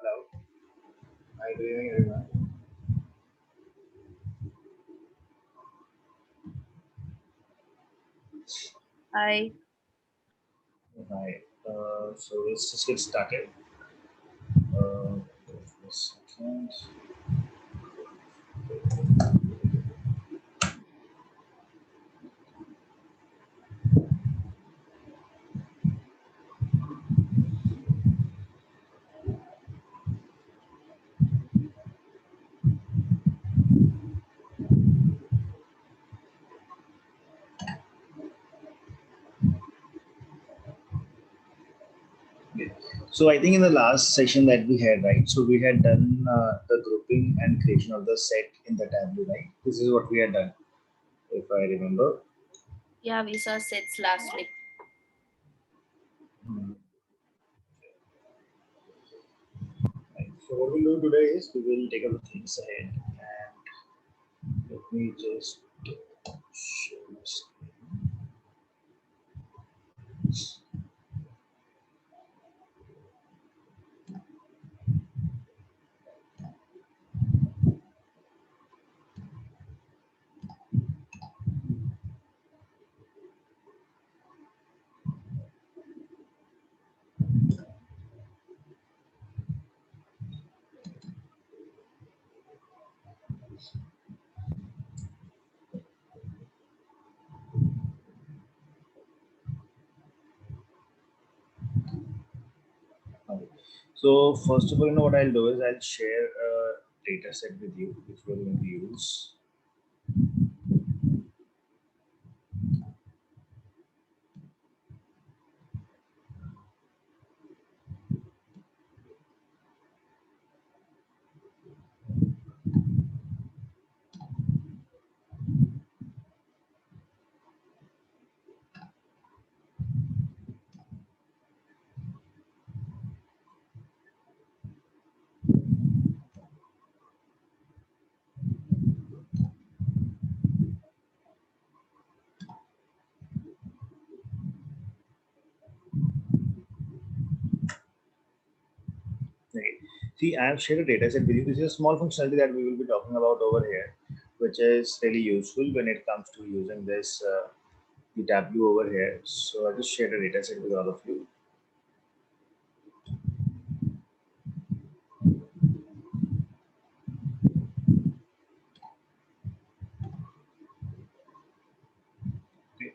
Hello. Hi, good evening, everyone. Hi. Hi. So let's just get started. Just a second. Okay. So I think in the last session that we had, right? So we had done the grouping and creation of the set in the Tableau, right? This is what we had done, if I remember. Yeah, we saw sets last week. Hmm. Right. So what we'll do today is we will take up the things ahead, and let me just show my screen. Okay. So first of all, what I'll do is I'll share a data set with you, which we're going to use. Right. See, I have shared a data set with you. This is a small functionality that we will be talking about over here, which is really useful when it comes to using this the Tableau over here. So I just shared a data set with all of you. Okay.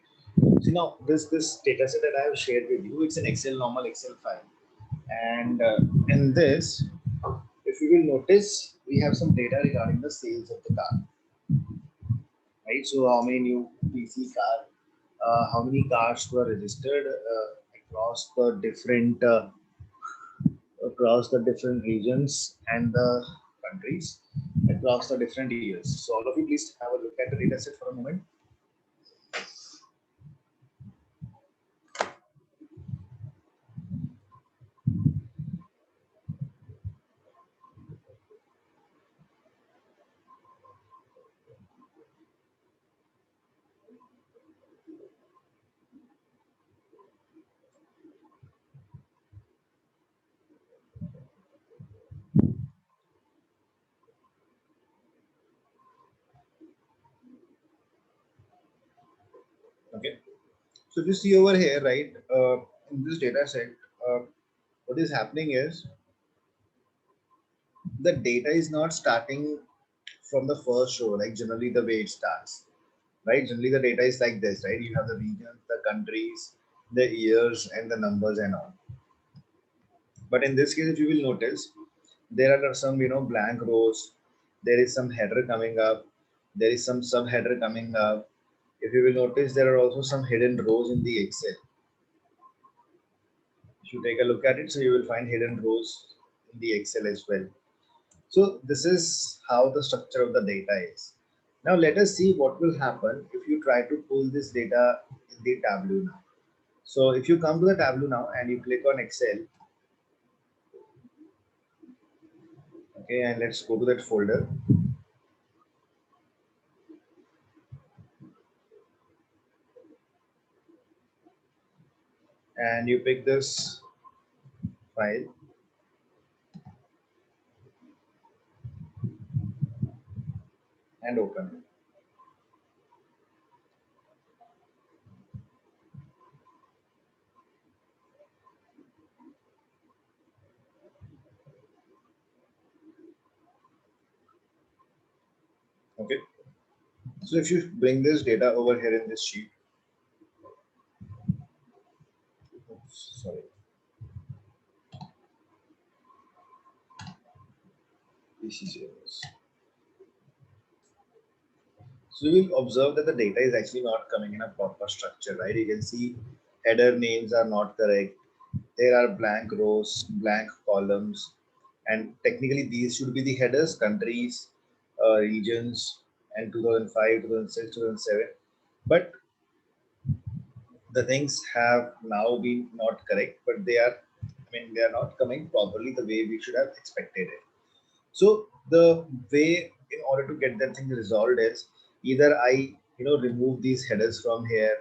See now this data set that I have shared with you, it's an Excel normal Excel file, and in this, if you will notice, we have some data regarding the sales of the car, right? So how many new PC car, how many cars were registered across the different regions and the countries across the different years. So all of you please have a look at the data set for a moment. Okay. So if you see over here, right, in this data set, uh, what is happening is the data is not starting from the first row, like generally the way it starts, right? Generally the data is like this, right? You have the regions, the countries, the years, and the numbers and all. But in this case, if you will notice, there are some, blank rows. There is some header coming up. There is some subheader coming up. If you will notice, there are also some hidden rows in the Excel. If you take a look at it, so you will find hidden rows in the Excel as well. So this is how the structure of the data is. Now let us see what will happen if you try to pull this data in the Tableau now. So if you come to the Tableau now and you click on Excel, okay, and let's go to that folder. And you pick this file and open. Okay. So if you bring this data over here in this sheet, oops, sorry, PCCS. So you will observe that the data is actually not coming in a proper structure, right? You can see header names are not correct. There are blank rows, blank columns, and technically these should be the headers, countries, regions, and 2005, 2006, 2007. But the things have now been not correct, but they are, I mean, they are not coming properly the way we should have expected it. So the way in order to get that thing resolved is either I, remove these headers from here,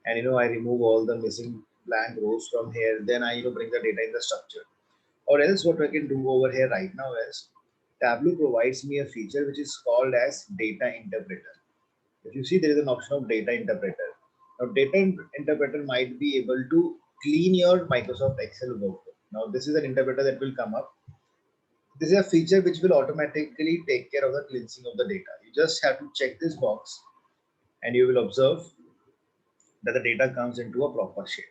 and I remove all the missing blank rows from here. Then I, bring the data in the structure. Or else what I can do over here right now is Tableau provides me a feature which is called as data interpreter. If you see, there is an option of data interpreter. Now, interpreter might be able to clean your Microsoft Excel workflow. Now, this is an interpreter that will come up. This is a feature which will automatically take care of the cleansing of the data. You just have to check this box and you will observe that the data comes into a proper shape.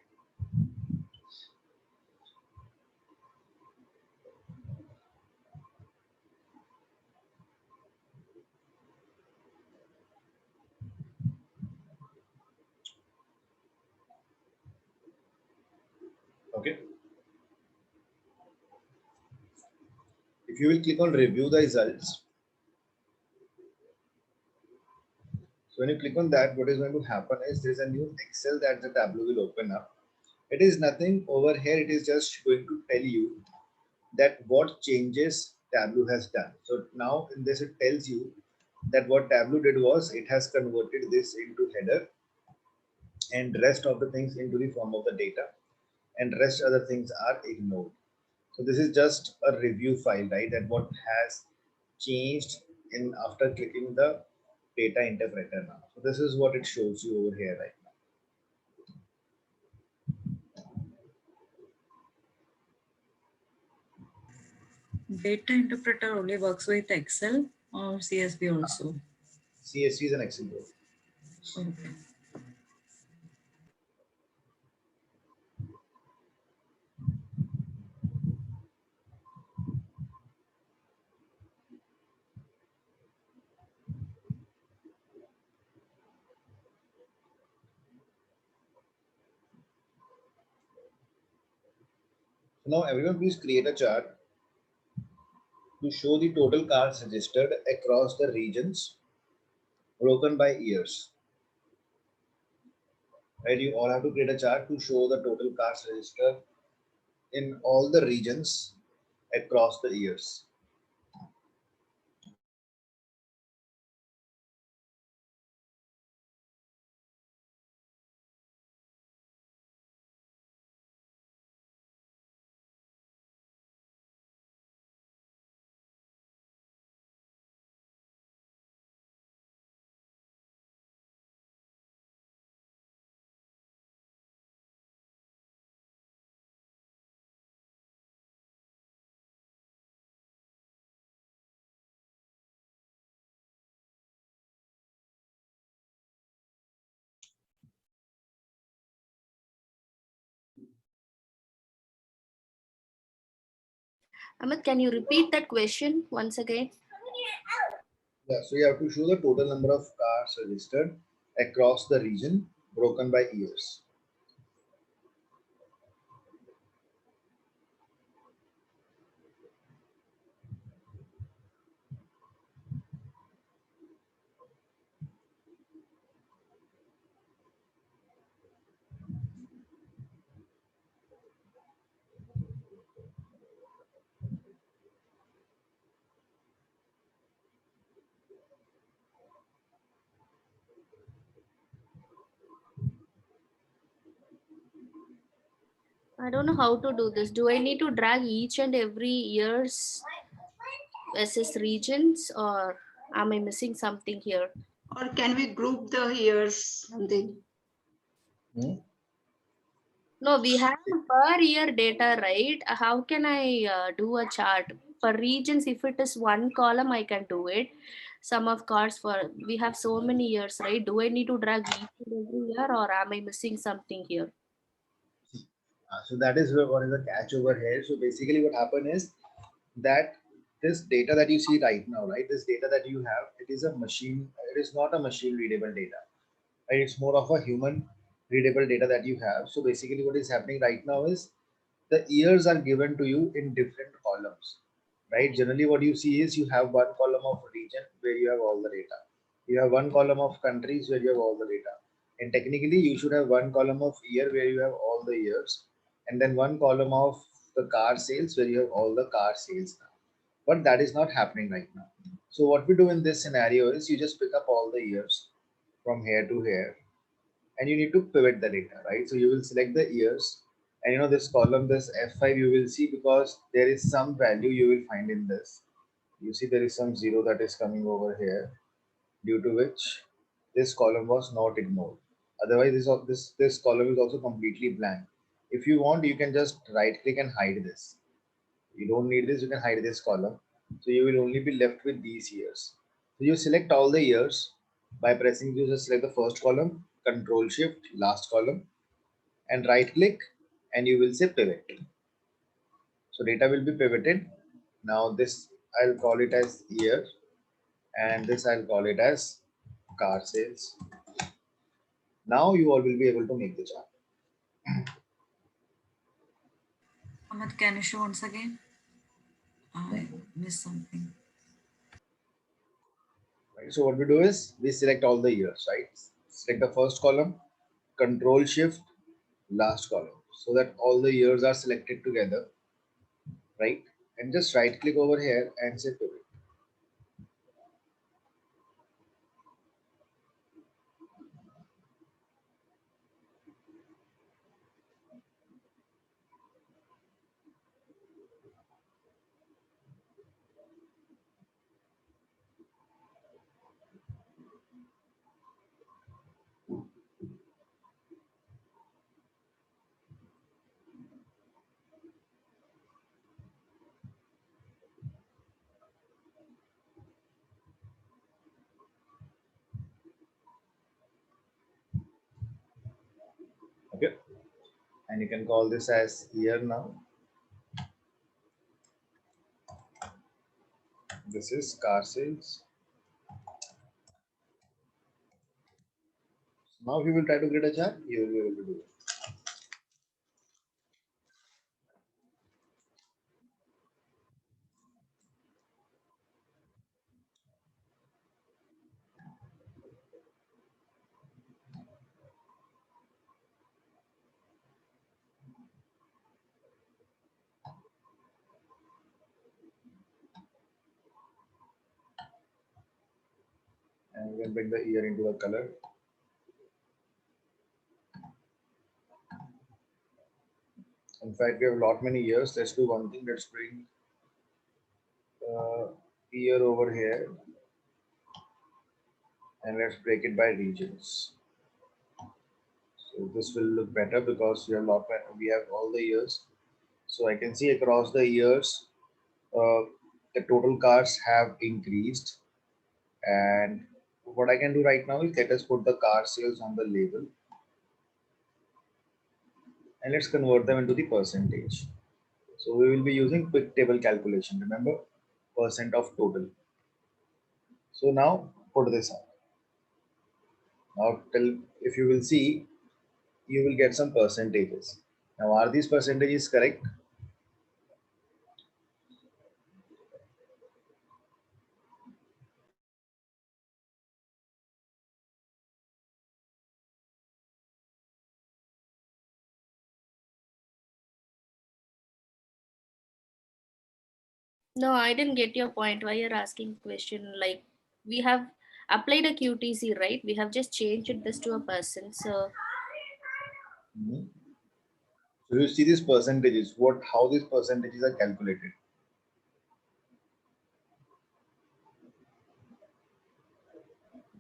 Okay. If you will click on review the results, so when you click on that, what is going to happen is there is a new Excel that the Tableau will open up. It is nothing over here. It is just going to tell you that what changes Tableau has done. So now in this, it tells you that what Tableau did was it has converted this into header and rest of the things into the form of the data, and rest other things are ignored. So this is just a review file, right? That what has changed in after clicking the data interpreter now. So this is what it shows you over here right now. Data interpreter only works with Excel or CSV also? CSV is an Excel board. Okay. So now everyone please create a chart to show the total cars registered across the regions broken by years. Right, you all have to create a chart to show the total cars registered in all the regions across the years. Amit, can you repeat that question once again? Yeah, so you have to show the total number of cars registered across the region broken by years. I don't know how to do this. Do I need to drag each and every year's versus regions, or am I missing something here? Or can we group the years something? Hmm? No, we have per year data, right? How can I do a chart? For regions, if it is one column, I can do it. Sum of cards for, we have so many years, right? Do I need to drag each and every year, or am I missing something here? So that is where what is the catch over here. So basically what happened is that this data that you see right now, right? This data that you have, it is a machine, it is not a machine readable data, right? It's more of a human readable data that you have. So basically what is happening right now is the years are given to you in different columns, right? Generally what you see is you have one column of region where you have all the data. You have one column of countries where you have all the data. And technically you should have one column of year where you have all the years, and then one column of the car sales where you have all the car sales now. But that is not happening right now. So what we do in this scenario is you just pick up all the years from here to here, and you need to pivot the data, right? So you will select the years, and this column, this F5, you will see because there is some value you will find in this. You see there is some zero that is coming over here, due to which this column was not ignored. Otherwise, this column is also completely blank. If you want, you can just right click and hide this. You don't need this, you can hide this column. So you will only be left with these years. So you select all the years by pressing, you just select the first column, Control Shift, last column, and right click, and you will say pivot. So data will be pivoted. Now this I'll call it as year, and this I'll call it as car sales. Now you all will be able to make the chart. Amit, can you show once again? I missed something. Right. So what we do is we select all the years, right? Select the first column, Control Shift, last column, so that all the years are selected together, right? And just right click over here and say pivot. Okay. And you can call this as year now. This is car sales. Now if you will try to create a chart, you will be able to do it. And we can bring the year into the color. In fact, we have a lot many years. Let's do one thing. Let's bring year over here, and let's break it by regions. So this will look better because we have all the years. So I can see across the years, uh, the total cars have increased. And what I can do right now is let us put the car sales on the label, and let's convert them into the percentage. So we will be using quick table calculation. Remember, percent of total. So now put this up. Now tell, if you will see, you will get some percentages. Now are these percentages correct? No, I didn't get your point. Why you're asking question? Like, we have applied a QTC, right? We have just changed this to a person. So Mhm. So you see these percentages, how these percentages are calculated.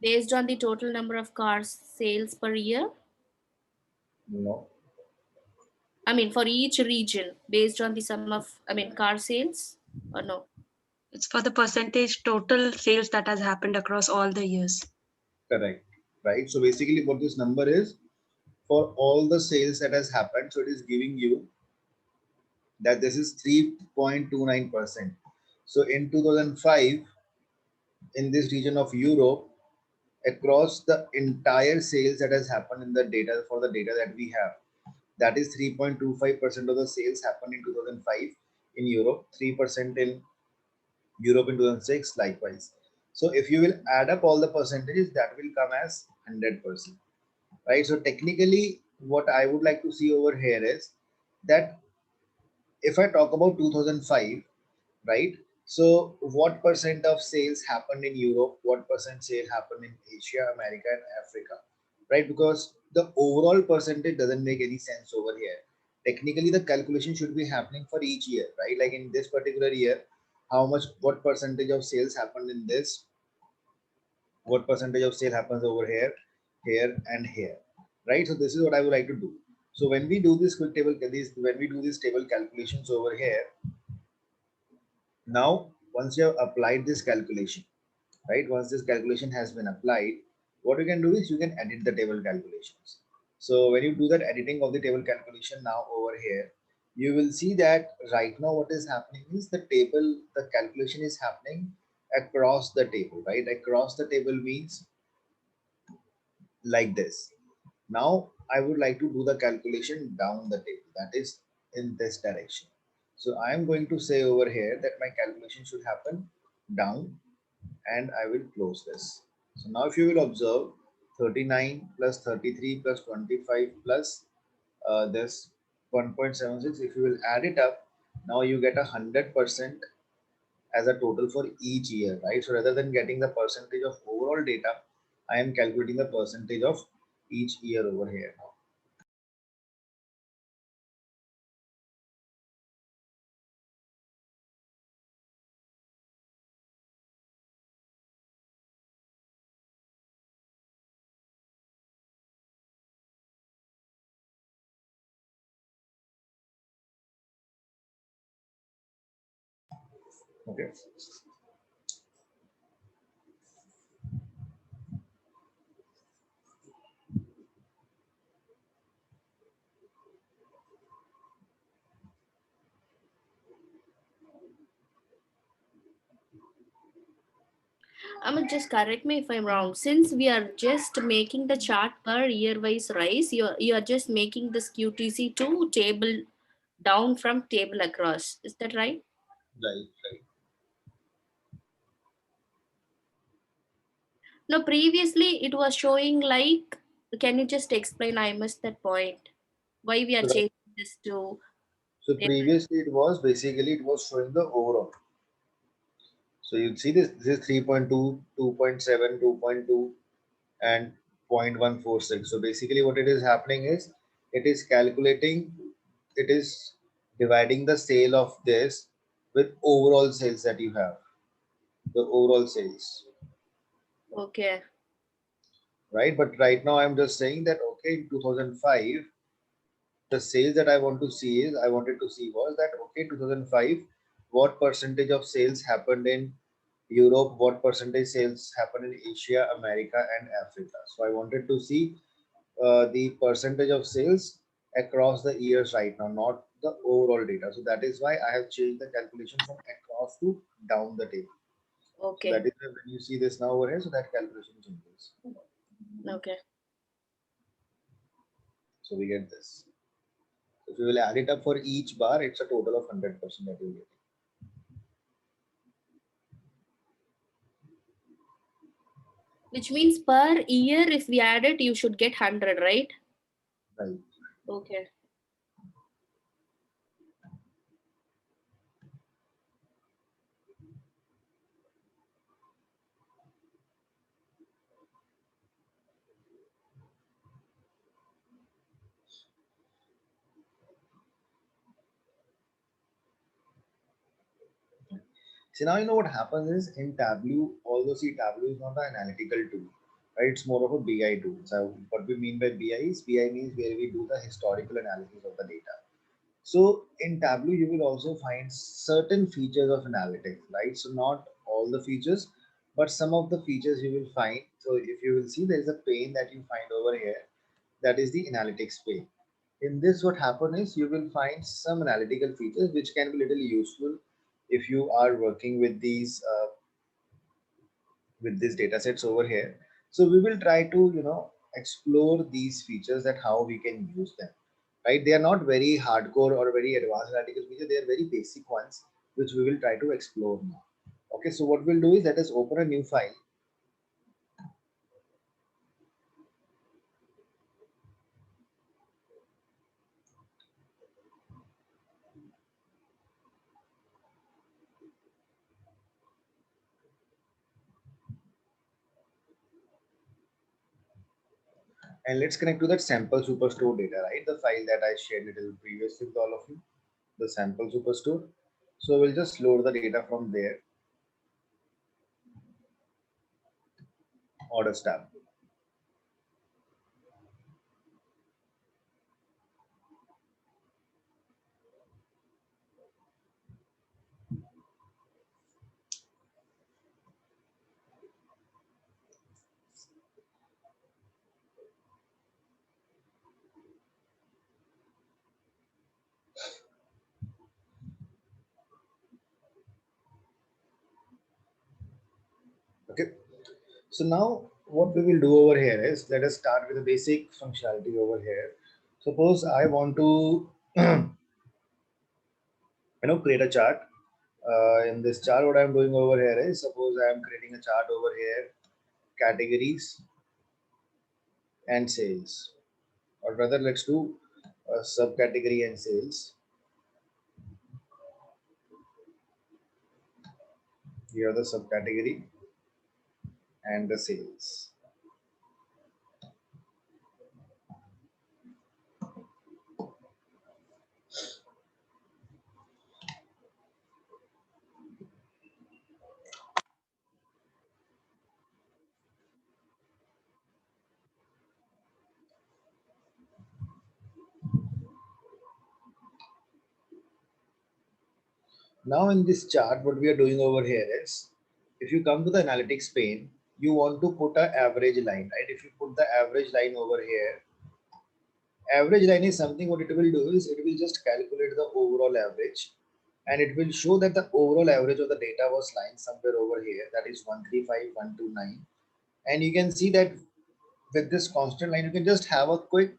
Based on the total number of cars sales per year? No. I mean, for each region, based on the sum of, I mean, car sales or no? It's for the percentage total sales that has happened across all the years. Correct. Right. So basically what this number is for all the sales that has happened. So it is giving you that this is 3.29%. So in 2005, in this region of Europe, across the entire sales that has happened in the data for the data that we have, that is 3.25% of the sales happened in 2005 in Europe, 3% in Europe in 2006, likewise. So if you will add up all the percentages, that will come as 100%, right? So technically, what I would like to see over here is that if I talk about 2005, right? So what percent of sales happened in Europe? What percent sale happened in Asia, America, and Africa, right? Because the overall percentage doesn't make any sense over here. Technically, the calculation should be happening for each year, right? Like in this particular year, how much, what percentage of sales happened in this, what percentage of sale happens over here, here, and here, right? So this is what I would like to do. So when we do this quick table, when we do this table calculations over here, now once you have applied this calculation, right? Once this calculation has been applied, what you can do is you can edit the table calculations. So when you do that editing of the table calculation now over here, you will see that right now what is happening is the calculation is happening across the table, right? Across the table means like this. Now I would like to do the calculation down the table, that is in this direction. So I am going to say over here that my calculation should happen down, and I will close this. So now if you will observe 39 plus 33 plus 25 plus this 1.76, if you will add it up, now you get 100% as a total for each year, right? So rather than getting the percentage of overall data, I am calculating the percentage of each year over here now. Okay. Just correct me if I'm wrong. Since we are just making the chart per year wise rise, you are just making this QTC to table down from table across. Is that right? Right, right. No, previously it was showing like, can you just explain? I missed that point. Why we are So, changing this to so table? previously it was basically it was showing the overall. So you see this is 3.2, 2.7, 2.2, and 0.146. So basically what it is happening is it is calculating, it is dividing the sale of this with overall sales that you have, the overall sales, Okay. right? But right now I'm just saying that, okay, in 2005, the sales that I want to see is, I wanted to see was that, okay, 2005, what percentage of sales happened in Europe, what percentage sales happened in Asia, America, and Africa. So I wanted to see the percentage of sales across the years right now, not the overall data. So that is why I have changed the calculation from across to down the table. So Okay. that is why when you see this now over here, so that calculation changes. Okay. So we get this. If you will add it up for each bar, it's a total of 100% that you get. Which means per year, if we add it, you should get 100, right? Right. Okay. So now you know what happens is in Tableau, although see Tableau is not an analytical tool, right? It's more of a BI tool. So what we mean by BI is BI means where we do the historical analysis of the data. So in Tableau, you will also find certain features of analytics, right? So not all the features, but some of the features you will find. So if you will see, there is a pane that you find over here. That is the analytics pane. In this, what happen is you will find some analytical features which can be little useful if you are working with these data sets over here. So we will try to explore these features, that how we can use them, right? They are not very hardcore or very advanced analytical features. They are very basic ones, which we will try to explore now. Okay, so what we'll do is, let us open a new file. And let's connect to that sample superstore data, right? The file that I shared little previously with all of you, the sample superstore. So we'll just load the data from there. Orders tab. Okay. So now what we will do over here is, let us start with the basic functionality over here. Suppose I want to create a chart. In this chart, what I'm doing over here is, suppose I am creating a chart over here, categories and sales, or rather let's do a subcategory and sales. Here the subcategory and the sales. Now in this chart, what we are doing over here is, if you come to the analytics pane, you want to put an average line, right? If you put the average line over here, average line is something, what it will do is, it will just calculate the overall average, and it will show that the overall average of the data was lying somewhere over here, that is 135129. And you can see that with this constant line, you can just have a quick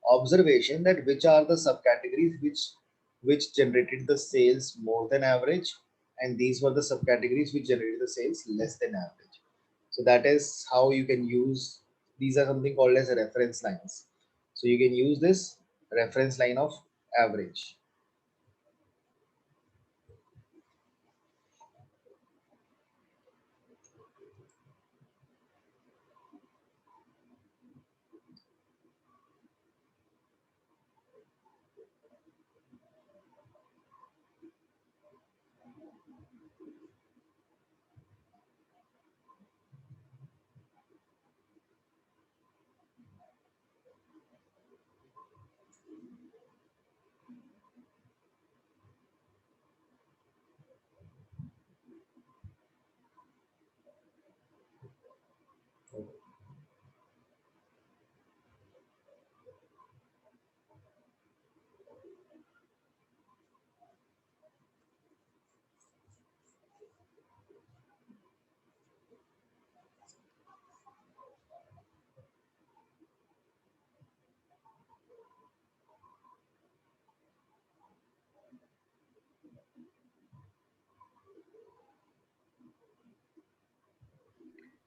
observation that which are the subcategories which generated the sales more than average, and these were the subcategories which generated the sales less than average. So that is how you can use, these are something called as reference lines. So you can use this reference line of average.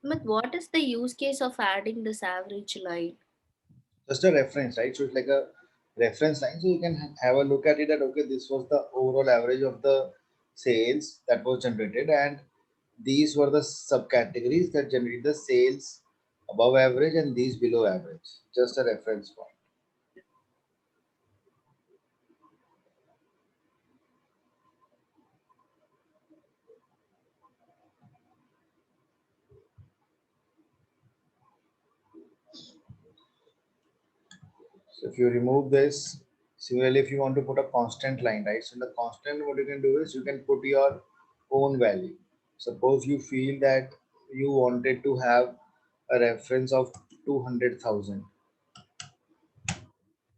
But what is the use case of adding this average line? Just a reference, right? So it's like a reference line. So you can have a look at it, that okay, this was the overall average of the sales that was generated, and these were the subcategories that generate the sales above average and these below average. Just a reference point. So if you remove this, similarly, if you want to put a constant line, right? So in the constant, what you can do is you can put your own value. Suppose you feel that you wanted to have a reference of 200,000,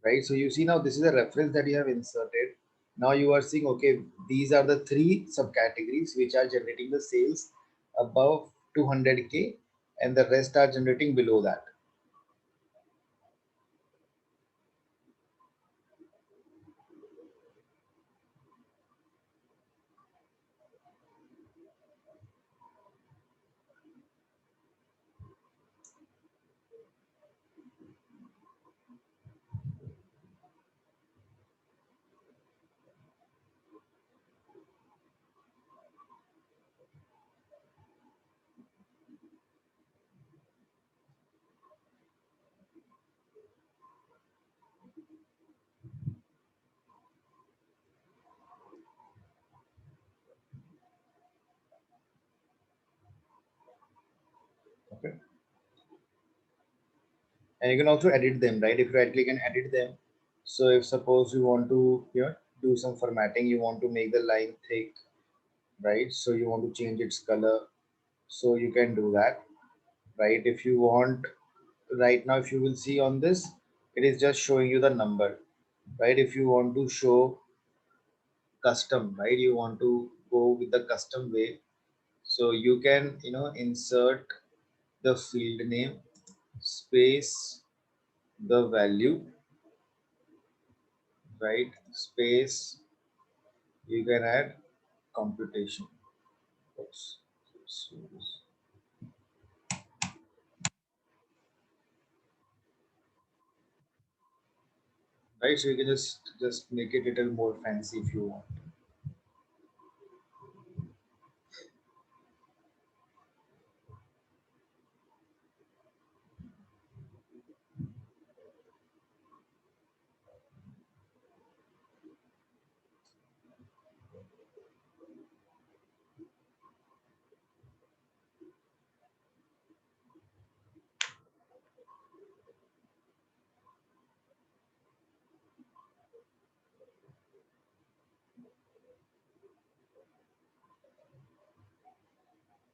right? So you see now this is a reference that you have inserted. Now you are seeing, okay, these are the three subcategories which are generating the sales above 200K and the rest are generating below that. Okay. And you can also edit them, right? If you right click and edit them. So if suppose you want to, do some formatting, you want to make the line thick, right? So you want to change its color. So you can do that, right? If you want, right now, if you will see on this, it is just showing you the number, right? If you want to show custom, right? You want to go with the custom way. So you can, insert the field name, space, the value, right? Space, you can add computation. Oops. Right, so you can just make it a little more fancy if you want.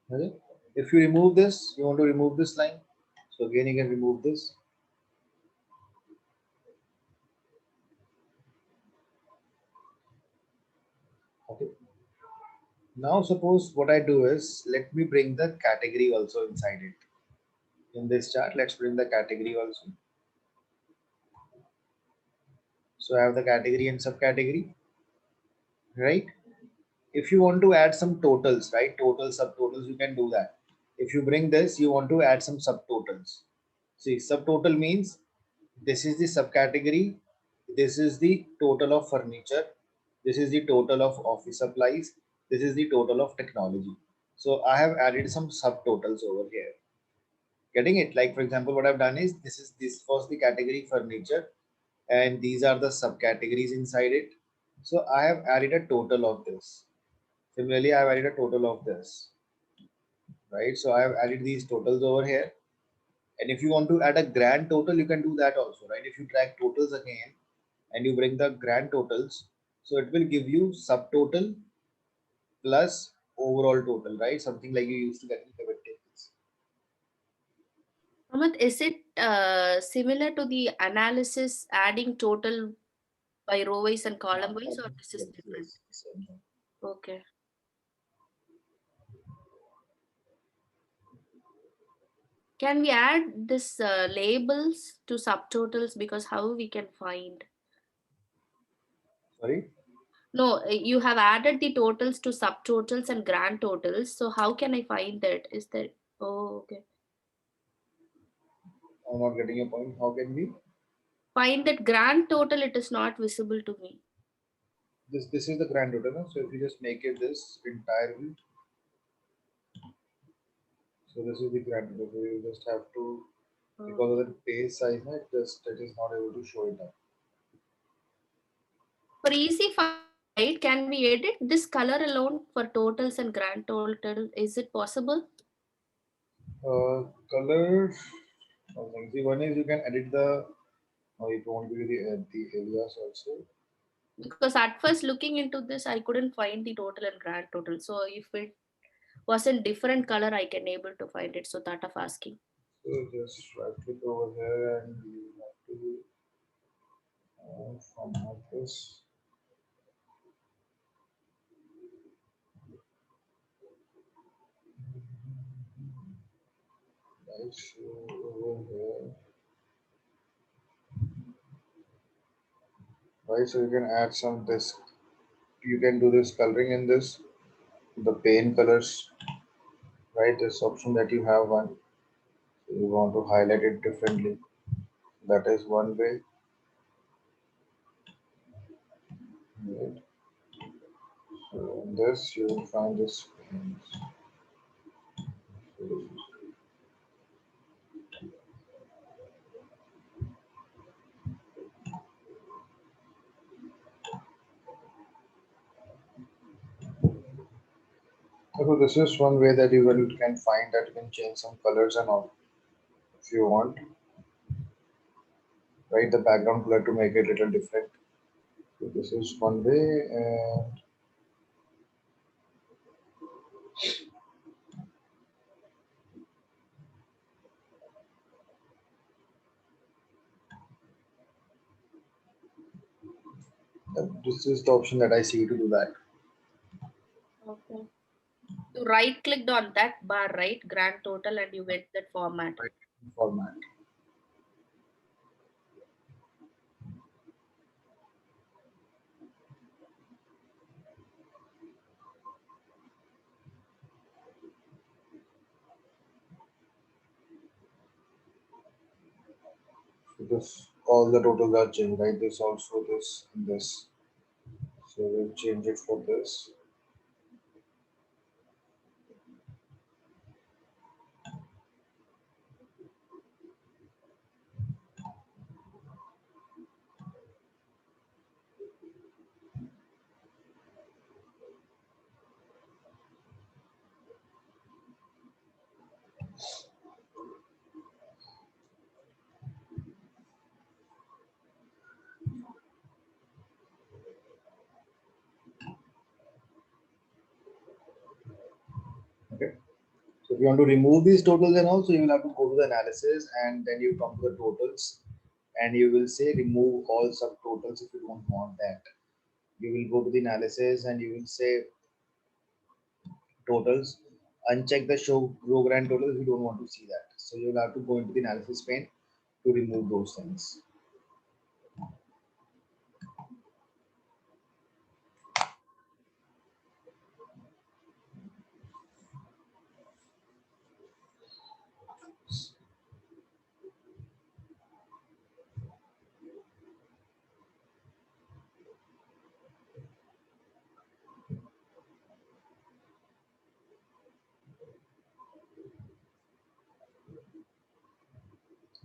Okay. If you remove this, you want to remove this line. So again, you can remove this. Okay. Now suppose what I do is, let me bring the category also inside it. In this chart, let's bring the category also. So I have the category and subcategory, right? If you want to add some totals, right? Total, subtotals, you can do that. If you bring this, you want to add some subtotals. See, subtotal means this is the subcategory, this is the total of furniture, this is the total of office supplies, this is the total of technology. So I have added some subtotals over here. Getting it? Like for example, what I've done is this was the category furniture, and these are the subcategories inside it. So I have added a total of this. Similarly, I have added a total of this, right? So I have added these totals over here. And if you want to add a grand total, you can do that also, right? If you drag totals again and you bring the grand totals, so it will give you subtotal plus overall total, right? Something like you used to get in pivot tables. Amit, is it similar to the analysis adding total by row wise and column wise, or this is Yes, different? yes, same here. Okay. Can we add this labels to subtotals, because how we can find? Sorry, No, you have added the totals to subtotals and grand totals. So how can I find that? Is there? Oh, okay. I'm not getting your point. How can we? Find that grand total. It is not visible to me. This is the grand total. No? So if you just make it this entirely, so this is the grand total. So you just have to, because of the page size, no, it is not able to show it up. For easy find, can we edit this color alone for totals and grand total? Is it possible? Color. See, one is you can edit the Or it won't give you the areas also. Because at first looking into this, I couldn't find the total and grand total. So if it was in different color, I can able to find it. So that of asking. So just right click over here and you have to format this. Right, so over here. Right, so you can add some this. You can do this coloring in this, the paint colors. Right, this option that you have one. So you want to highlight it differently. That is one way. Right. So in this you will find this. So this is one way that you can find that you can change some colors and all if you want. Right, the background color to make it a little different. So this is one way, and this is the option that I see to do that. Okay. You right clicked on that bar, right? Grand total, and you went that format. Right, format. So this all the totals are changed, right? This also this and this. So we'll change it for this. Okay. So if you want to remove these totals and also you will have to go to the analysis and then you come to the totals and you will say remove all subtotals if you don't want that. You will go to the analysis and you will say totals, uncheck the show row grand totals if you don't want to see that. So you'll have to go into the analysis pane to remove those things.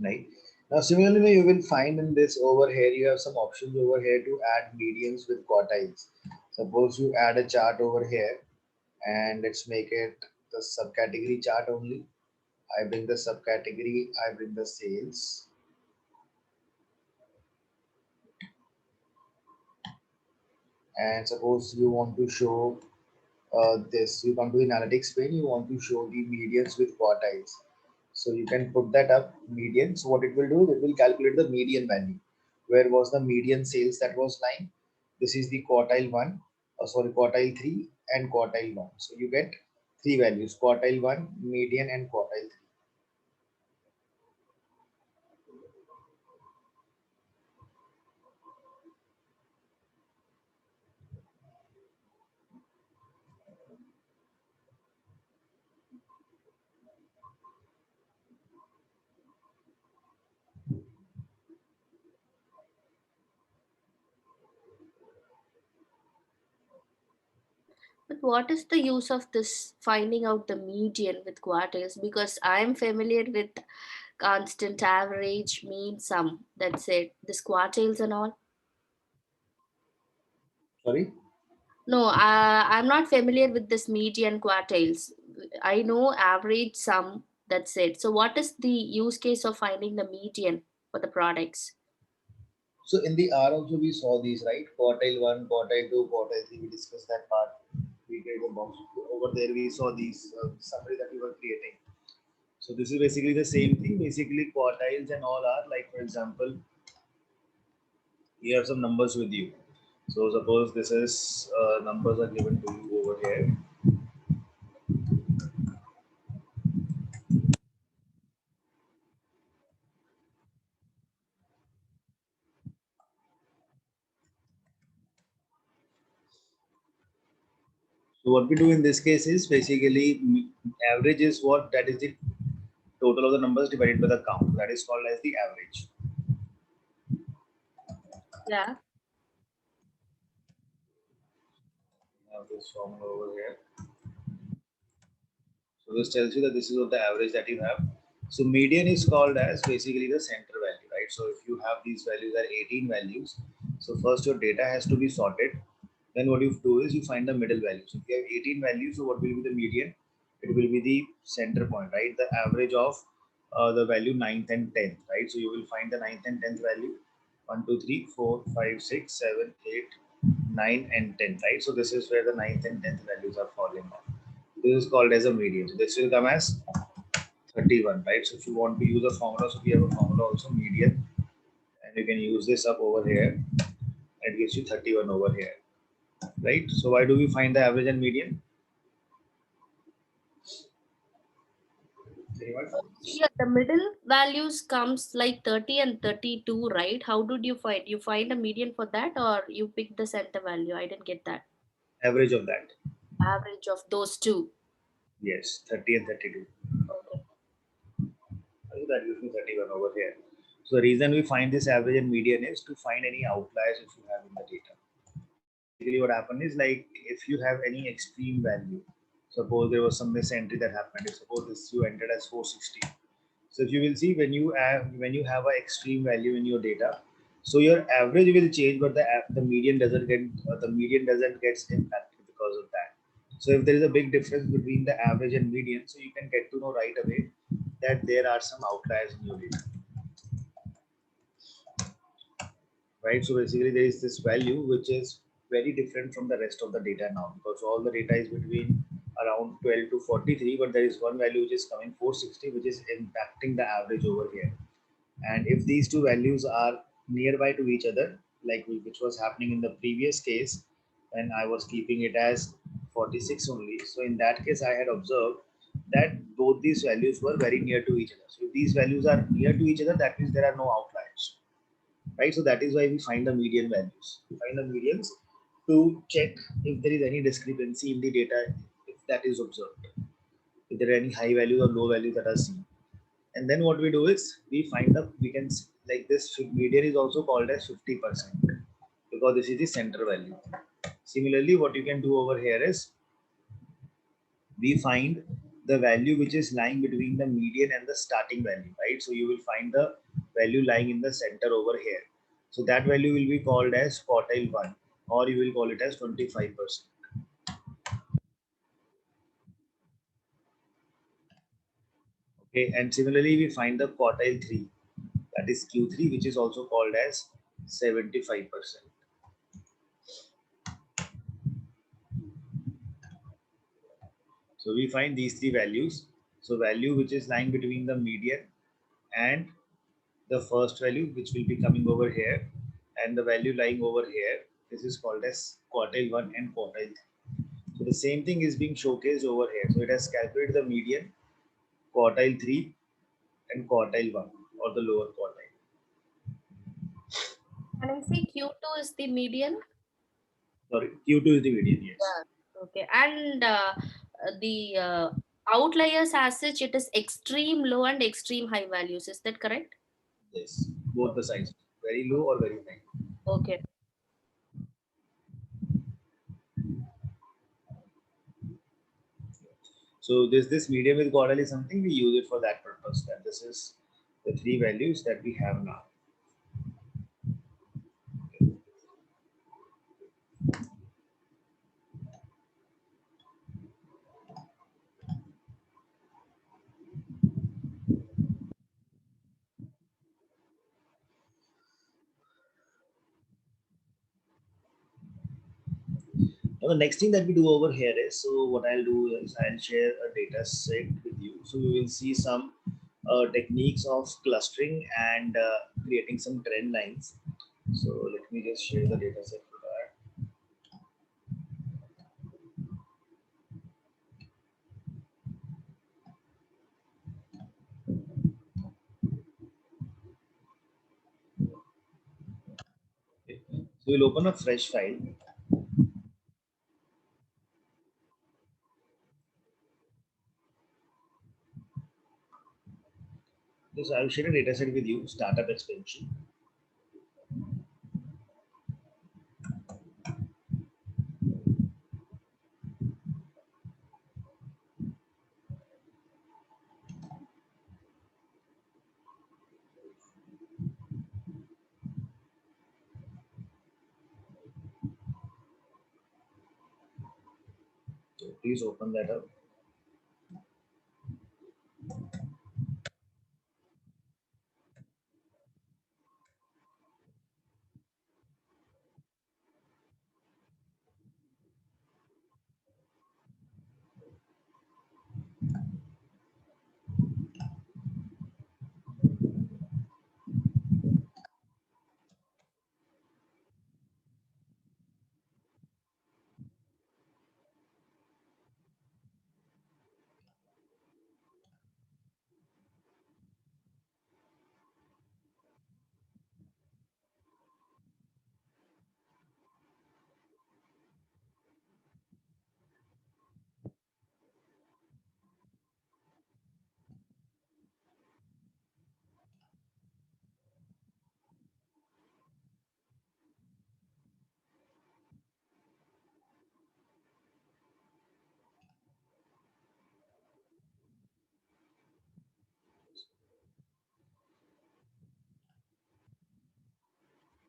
Right. Now, similarly, you will find in this over here, you have some options over here to add medians with quartiles. Suppose you add a chart over here and let's make it the subcategory chart only. I bring the subcategory, I bring the sales. And suppose you want to show this, you come to the analytics pane, you want to show the medians with quartiles. So you can put that up median. So what it will do, it will calculate the median value. Where was the median sales that was lying? This is the quartile one, quartile three and quartile one. So you get three values: quartile one, median, and quartile three. But what is the use of this finding out the median with quartiles? Because I'm familiar with constant average, mean, sum. That's it. This quartiles and all. Sorry. No, I'm not familiar with this median quartiles. I know average, sum. That's it. So what is the use case of finding the median for the products? So in the R also we saw these, right? Quartile 1, quartile 2, quartile 3. We discussed that part. We created a box. Over there we saw these summary that we were creating. So this is basically the same thing. Basically quartiles and all are like, for example, you have some numbers with you. So suppose this is numbers are given to you over here. So what we do in this case is basically average is what, that is the total of the numbers divided by the count. That is called as the average. Yeah. Have this formula over here. So this tells you that this is what the average that you have. So median is called as basically the center value, right? So if you have these values are 18 values, so first your data has to be sorted. Then what you do is you find the middle value. So if you have 18 values, so what will be the median? It will be the center point, right? The average of the value 9th and 10th, right? So you will find the 9th and 10th value 1, 2, 3, 4, 5, 6, 7, 8, 9, and 10, right? So this is where the 9th and 10th values are falling off. This is called as a median. So this will come as 31, right? So if you want to use a formula, so we have a formula also, median, and you can use this up over here. It gives you 31 over here, right? So why do we find the average and median? Anyone? Yeah, the middle values comes like 30 and 32, right? How did you find? You find a median for that, or you pick the center value? I didn't get that. Average of that. Average of those two. Yes, 30 and 32. Okay. So that gives me 31 over here. So the reason we find this average and median is to find any outliers if you have in the data. Basically, what happened is like if you have any extreme value, suppose there was some misentry that happened. If suppose this you entered as 460. So if you will see when you have an extreme value in your data, so your average will change, but the median doesn't get gets impacted because of that. So if there is a big difference between the average and median, so you can get to know right away that there are some outliers in your data, right? So basically there is this value which is very different from the rest of the data now, because all the data is between around 12 to 43, but there is one value which is coming 460, which is impacting the average over here. And if these two values are nearby to each other, like which was happening in the previous case when I was keeping it as 46 only, so in that case I had observed that both these values were very near to each other. So if these values are near to each other, that means there are no outliers, right? So that is why we find the median values. We find the medians to check if there is any discrepancy in the data, if that is observed, if there are any high values or low values that are seen. And then what we do is we find the, we can, like this median is also called as 50%, because this is the center value. Similarly, what you can do over here is we find the value which is lying between the median and the starting value, right? So you will find the value lying in the center over here. So that value will be called as quartile 1, or you will call it as 25%. Okay, and similarly we find the quartile 3, that is Q3, which is also called as 75%. So we find these three values. So value which is lying between the median and the first value, which will be coming over here, and the value lying over here, this is called as quartile 1 and quartile 3. So the same thing is being showcased over here. So it has calculated the median, quartile 3 and quartile 1, or the lower quartile. And I see Q2 is the median. Sorry, Q2 is the median, yes. Yeah. Okay. And the outliers as such, it is extreme low and extreme high values. Is that correct? Yes, both the sides, very low or very high. Okay. So this median with quartile is something we use it for that purpose. That this is the three values that we have now. Now, the next thing that we do over here is, so what I'll do is I'll share a data set with you. So we will see some techniques of clustering and creating some trend lines. So let me just share the data set for that. Okay. So we'll open a fresh file. So I'll share a data set with you, startup expansion. So please open that up.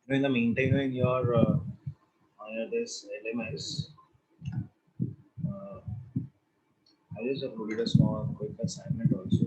In the meantime, in your on this LMS, uh, I just uploaded a small quick assignment also.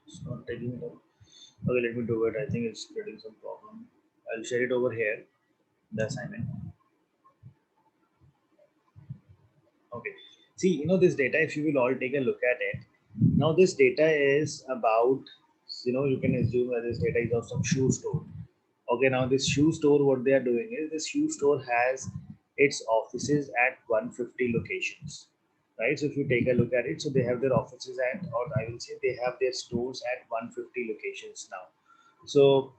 It's not taking it up. Okay, let me do it. I think it's getting some problem. I'll share it over here, the assignment. Okay. See, this data, if you will all take a look at it, now this data is about, you can assume that this data is of some shoe store. Okay, now this shoe store, what they are doing is this shoe store has its offices at 150 locations, right? So if you take a look at it, so they have their offices at, or I will say they have their stores at 150 locations now. So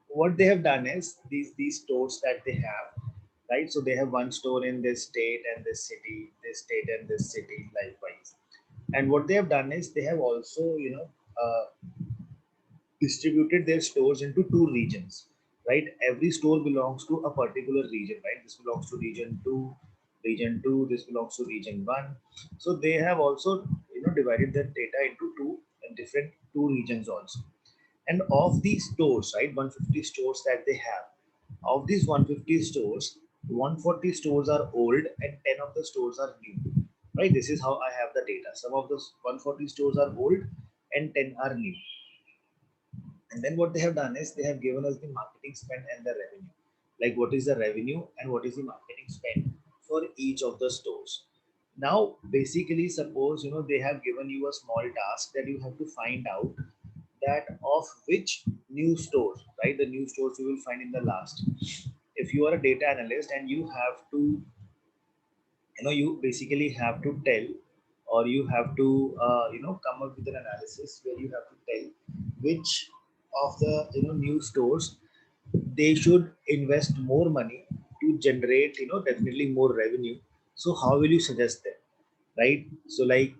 what they have done is these stores that they have, right? So they have one store in this state and this city, this state and this city, likewise. And what they have done is they have also, distributed their stores into two regions, right? Every store belongs to a particular region, right? This belongs to region two, this belongs to region one. So they have also, divided the data into two regions also. And of these stores, right, 150 stores that they have, of these 150 stores, 140 stores are old and 10 of the stores are new. Right, this is how I have the data. Some of those 140 stores are old and 10 are new. And then what they have done is they have given us the marketing spend and the revenue. Like what is the revenue and what is the marketing spend for each of the stores. Now, basically, suppose they have given you a small task that you have to find out that of which new stores, right? The new stores you will find in the last. If you are a data analyst and you have to, you basically have to tell, or you have to, come up with an analysis where you have to tell which of the new stores they should invest more money to generate definitely more revenue. So how will you suggest them, right? So like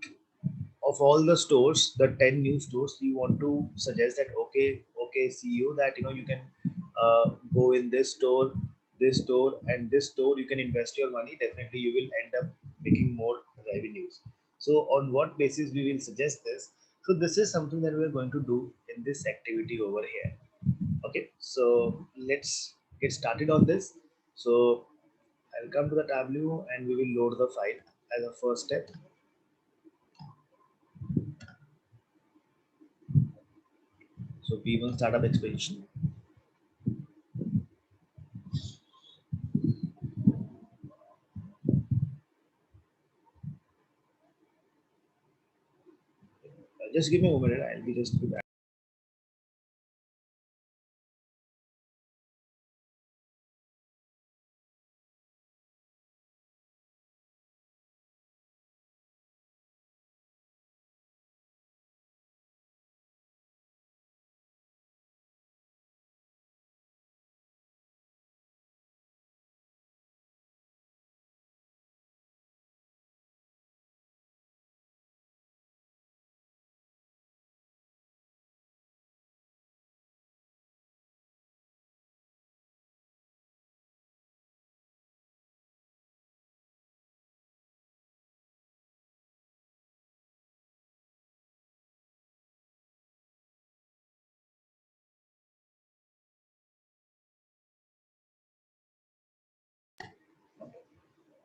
of all the stores, the 10 new stores, you want to suggest that okay CEO, that you can go in this store and this store, you can invest your money, definitely you will end up making more revenues. So on what basis we will suggest this? So this is something that we are going to do in this activity over here. Okay, so let's get started on this. So I'll come to the Tableau and we will load the file as a first step. So P1 startup expedition. Just give me a minute. I'll be just do that.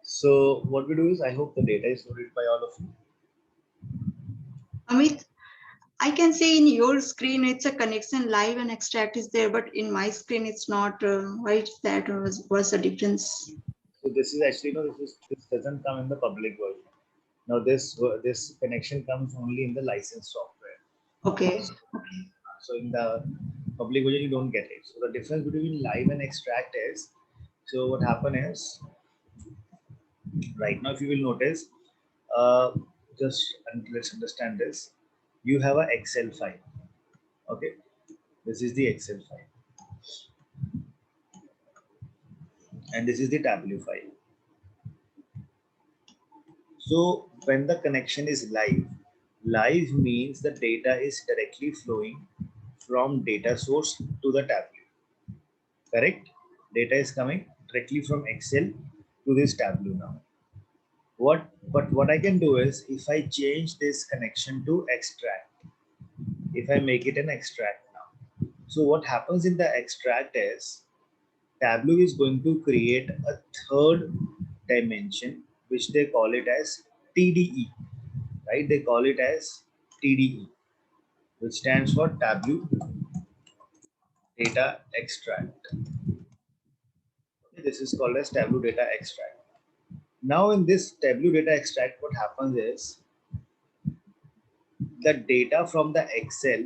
So what we do is, I hope the data is loaded by all of you. Amit, I can say in your screen it's a connection live and extract is there, but in my screen it's not. Why is that? What's the difference? So this is actually, this doesn't come in the public version. Now this connection comes only in the licensed software. Okay. So in the public version you don't get it. So the difference between live and extract is, so what happened is, right now if you will notice, uh, just let's understand this. You have an Excel file. Okay, this is the Excel file, and this is the Tableau file. So when the connection is live, live means the data is directly flowing from data source to the Tableau. Correct? Data is coming directly from Excel to this Tableau now. What I can do is, if I change this connection to extract, if I make it an extract now, so what happens in the extract is, Tableau is going to create a third dimension, which they call it as TDE, right? They call it as TDE, which stands for Tableau Data Extract. This is called as Tableau Data Extract. Now in this Tableau Data Extract, what happens is, the data from the Excel,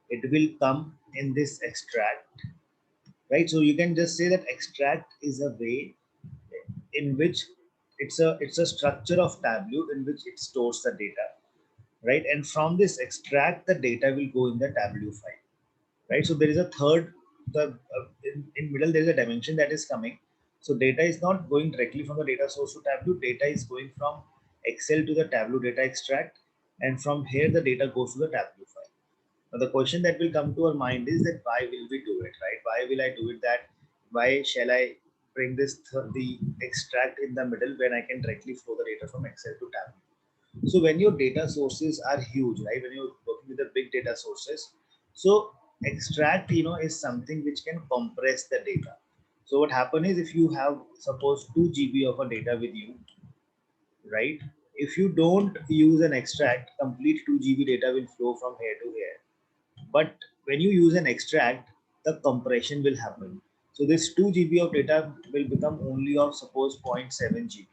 it will come in this extract, right? So you can just say that extract is a way in which it's a structure of Tableau in which it stores the data, right? And from this extract, the data will go in the Tableau file, right? So there is a third, in middle there is a dimension that is coming. So data is not going directly from the data source to Tableau. Data is going from Excel to the Tableau data extract, and from here the data goes to the Tableau file. Now the question that will come to our mind is that why will we do it, right? Why will I do it? That why shall I bring this the extract in the middle when I can directly flow the data from Excel to Tableau? So when your data sources are huge, right? When you're working with the big data sources, so extract, is something which can compress the data. So what happens is if you have suppose 2 GB of a data with you, right? If you don't use an extract, complete 2 GB data will flow from here to here. But when you use an extract, the compression will happen. So this 2 GB of data will become only of suppose 0.7 GB,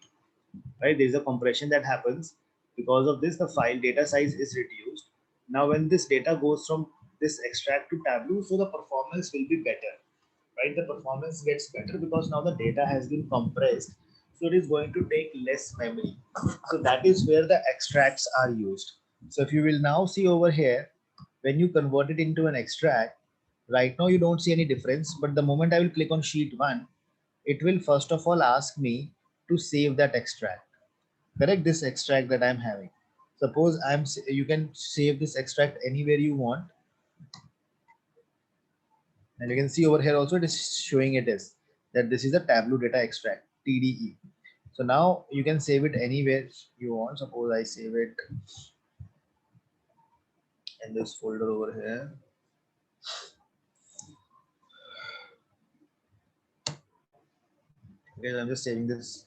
right? There is a compression that happens. Because of this, the file data size is reduced. Now, when this data goes from this extract to Tableau, so the performance will be better, right? The performance gets better because now the data has been compressed. So it is going to take less memory. So that is where the extracts are used. So if you will now see over here, when you convert it into an extract, right now you don't see any difference. But the moment I will click on sheet 1, it will first of all ask me to save that extract. Correct, this extract that I'm having. Suppose you can save this extract anywhere you want. And you can see over here also it is showing it is that this is a Tableau data extract, TDE. So now you can save it anywhere you want. Suppose I save it in this folder over here. Okay, I'm just saving this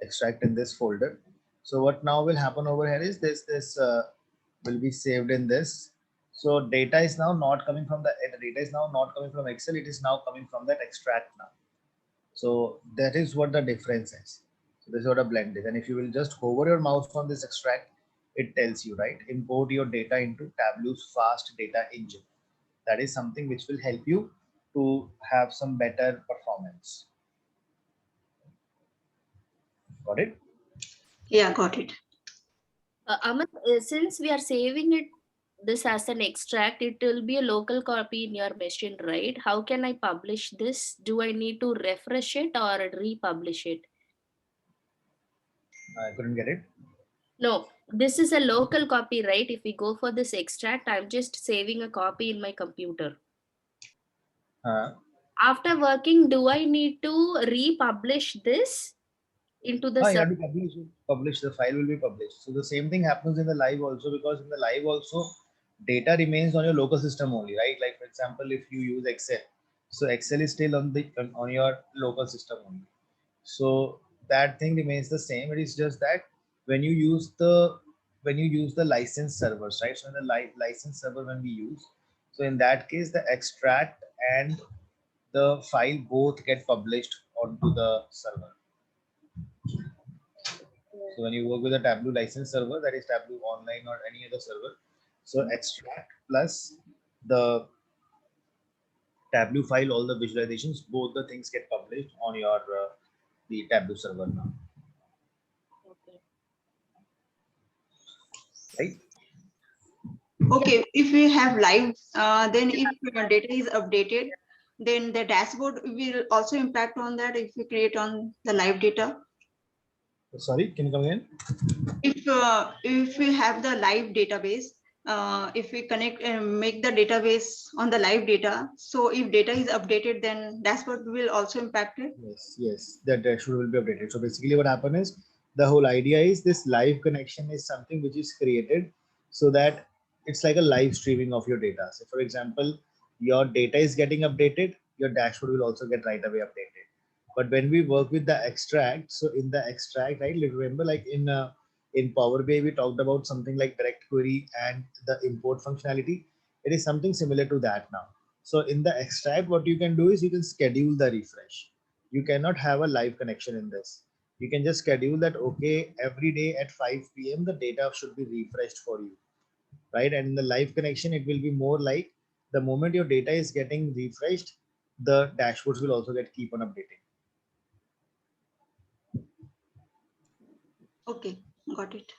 extract in this folder. So what now will happen over here is this will be saved in this. So data is now not coming from the data is now not coming from Excel. It is now coming from that extract now. So that is what the difference is. So this is what a blend is. And if you will just hover your mouse on this extract, it tells you, right? Import your data into Tableau's fast data engine. That is something which will help you to have some better performance. Got it? Yeah, got it. Aman, since we are saving it this as an extract, it will be a local copy in your machine, right? How can I publish this? Do I need to refresh it or republish it? I couldn't get it. No, this is a local copy, right? If we go for this extract, I'm just saving a copy in my computer. After working, do I need to republish this into the You have server? to publish, the file will be published. So the same thing happens in the live also, because in the live also data remains on your local system only, right? Like for example, if you use Excel, so Excel is still on your local system only. So that thing remains the same. It is just that when you use the license servers, right? So in the license server when we use, so in that case the extract and the file both get published onto the server. So when you work with a Tableau license server, that is Tableau Online or any other server, so extract plus the Tableau file, all the visualizations, both the things get published on your the Tableau server now. Okay. Right? Okay, if we have live, then if data is updated, then the dashboard will also impact on that if we create on the live data. Sorry, can you come again? If we have the live database, if we connect and make the database on the live data, so if data is updated, then dashboard will also impact it. Yes, that dashboard will be updated. So basically what happened is, the whole idea is this live connection is something which is created so that it's like a live streaming of your data. So for example, your data is getting updated, your dashboard will also get right away updated. But when we work with the extract, so in the extract, right, remember like in Power BI, we talked about something like direct query and the import functionality. It is something similar to that now. So in the extract, what you can do is you can schedule the refresh. You cannot have a live connection in this. You can just schedule that, okay, every day at 5 p.m. the data should be refreshed for you, right? And in the live connection, it will be more like the moment your data is getting refreshed, the dashboards will also get keep on updating. Okay, got it.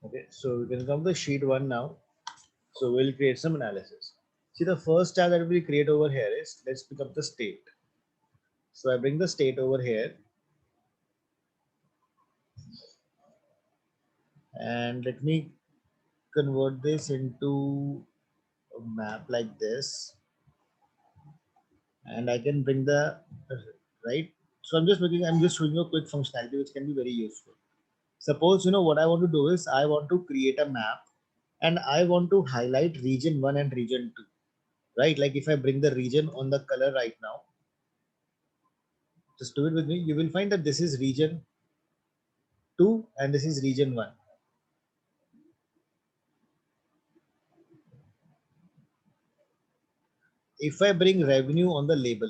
Okay, so we can come to sheet 1 now. So we'll create some analysis. See, the first tab that we create over here is, let's pick up the state. So I bring the state over here. And let me convert this into a map like this, and I can bring the right. So I'm just showing you a quick functionality which can be very useful. Suppose, what I want to do is I want to create a map and I want to highlight region 1 and region 2, right? Like if I bring the region on the color right now, just do it with me, you will find that this is region 2 and this is region 1. If I bring revenue on the label,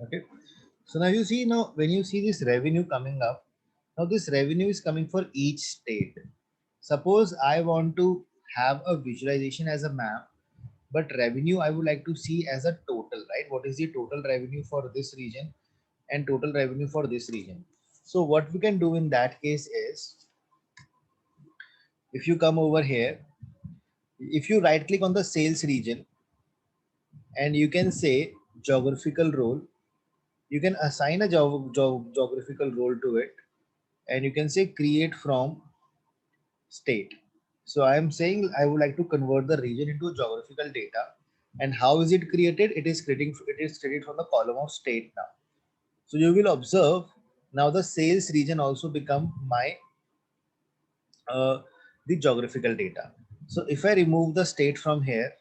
okay. So now you see, now when you see this revenue coming up, now this revenue is coming for each state. Suppose I want to have a visualization as a map, but revenue I would like to see as a total, right? What is the total revenue for this region and total revenue for this region? So what we can do in that case is, if you come over here, if you right click on the sales region and you can say geographical role, you can assign a geographical role to it, and you can say create from state. So I am saying I would like to convert the region into geographical data. And how is it created? It is created from the column of state now. So you will observe now the sales region also become my the geographical data. So if I remove the state from here,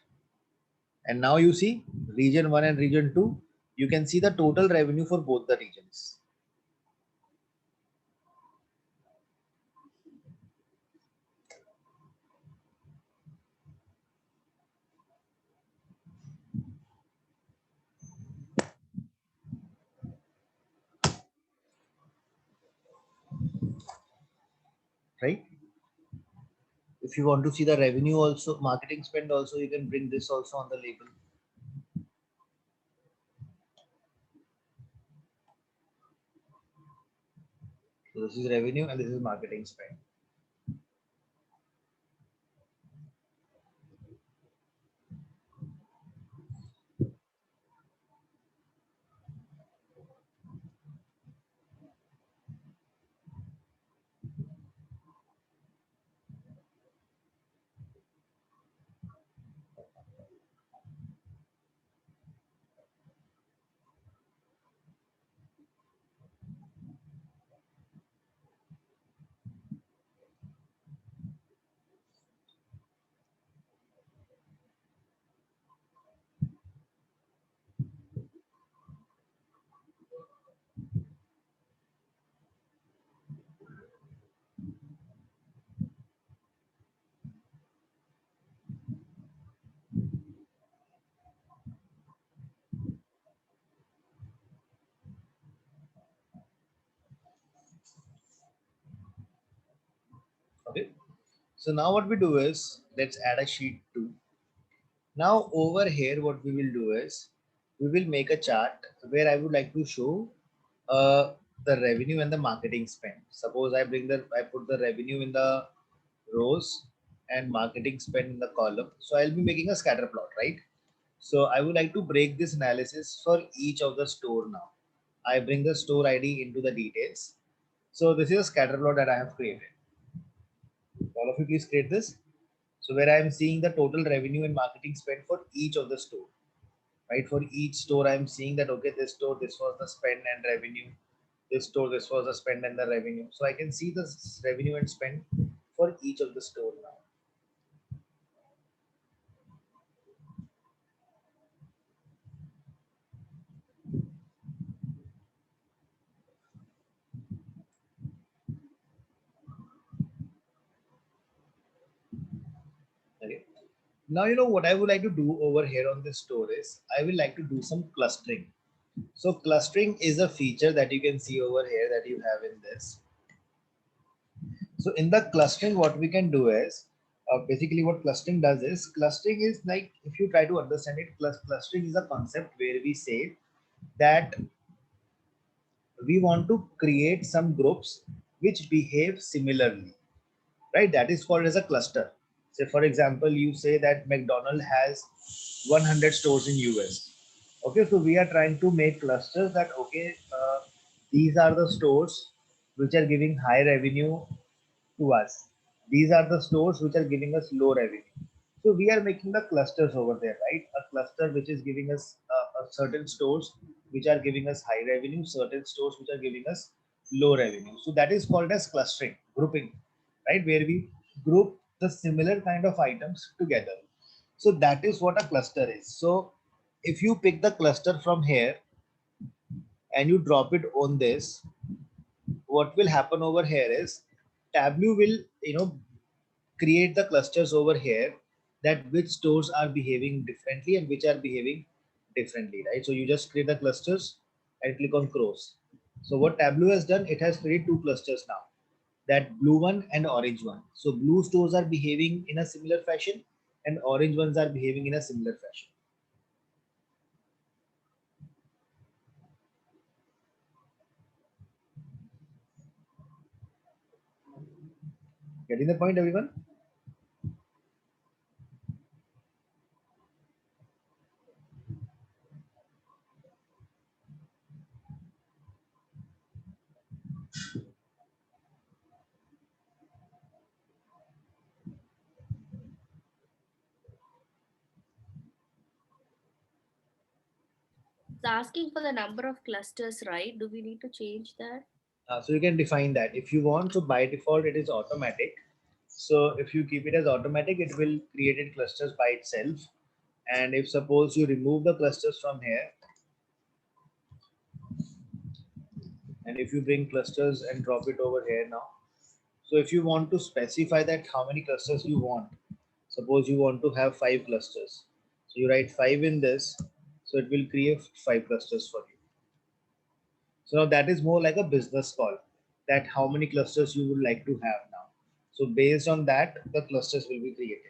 and now you see region 1 and region 2, you can see the total revenue for both the regions. Right? If you want to see the revenue also, marketing spend also, you can bring this also on the label. So this is revenue and this is marketing spend. Okay. So now what we do is, let's add a sheet 2. Now over here, what we will do is, we will make a chart where I would like to show the revenue and the marketing spend. Suppose I put the revenue in the rows and marketing spend in the column. So I'll be making a scatter plot, right? So I would like to break this analysis for each of the store now. I bring the store ID into the details. So this is a scatter plot that I have created. All of you please create this. So where I am seeing the total revenue and marketing spend for each of the store, right? For each store, I am seeing that, okay, this store, this was the spend and revenue. This store, this was the spend and the revenue. So I can see the revenue and spend for each of the store now. Okay. Now, you know what I would like to do over here on this store is I will like to do some clustering. So clustering is a feature that you can see over here that you have in this. So in the clustering, what we can do is basically what clustering is like, if you try to understand it, clustering is a concept where we say that we want to create some groups which behave similarly, right? That is called as a cluster. Say, for example, you say that McDonald's has 100 stores in US. Okay, so we are trying to make clusters that, okay, these are the stores which are giving high revenue to us. These are the stores which are giving us low revenue. So we are making the clusters over there, right? A cluster which is giving us certain stores which are giving us high revenue, certain stores which are giving us low revenue. So that is called as clustering, grouping, right? Where we group the similar kind of items together. So that is what a cluster is. So if you pick the cluster from here and you drop it on this, what will happen over here is Tableau will, create the clusters over here, that which stores are behaving differently and which are behaving differently, right? So you just create the clusters and click on cross. So what Tableau has done, it has created two clusters now, that blue one and orange one. So blue stores are behaving in a similar fashion and orange ones are behaving in a similar fashion. Getting the point, everyone? It's asking for the number of clusters, right? Do we need to change that? So you can define that if you want. So by default, it is automatic. So if you keep it as automatic, it will create it clusters by itself. And if suppose you remove the clusters from here, and if you bring clusters and drop it over here now, so if you want to specify that how many clusters you want, suppose you want to have 5 clusters. So you write 5 in this, so it will create 5 clusters for you. So now that is more like a business call, that how many clusters you would like to have now. So based on that, the clusters will be created.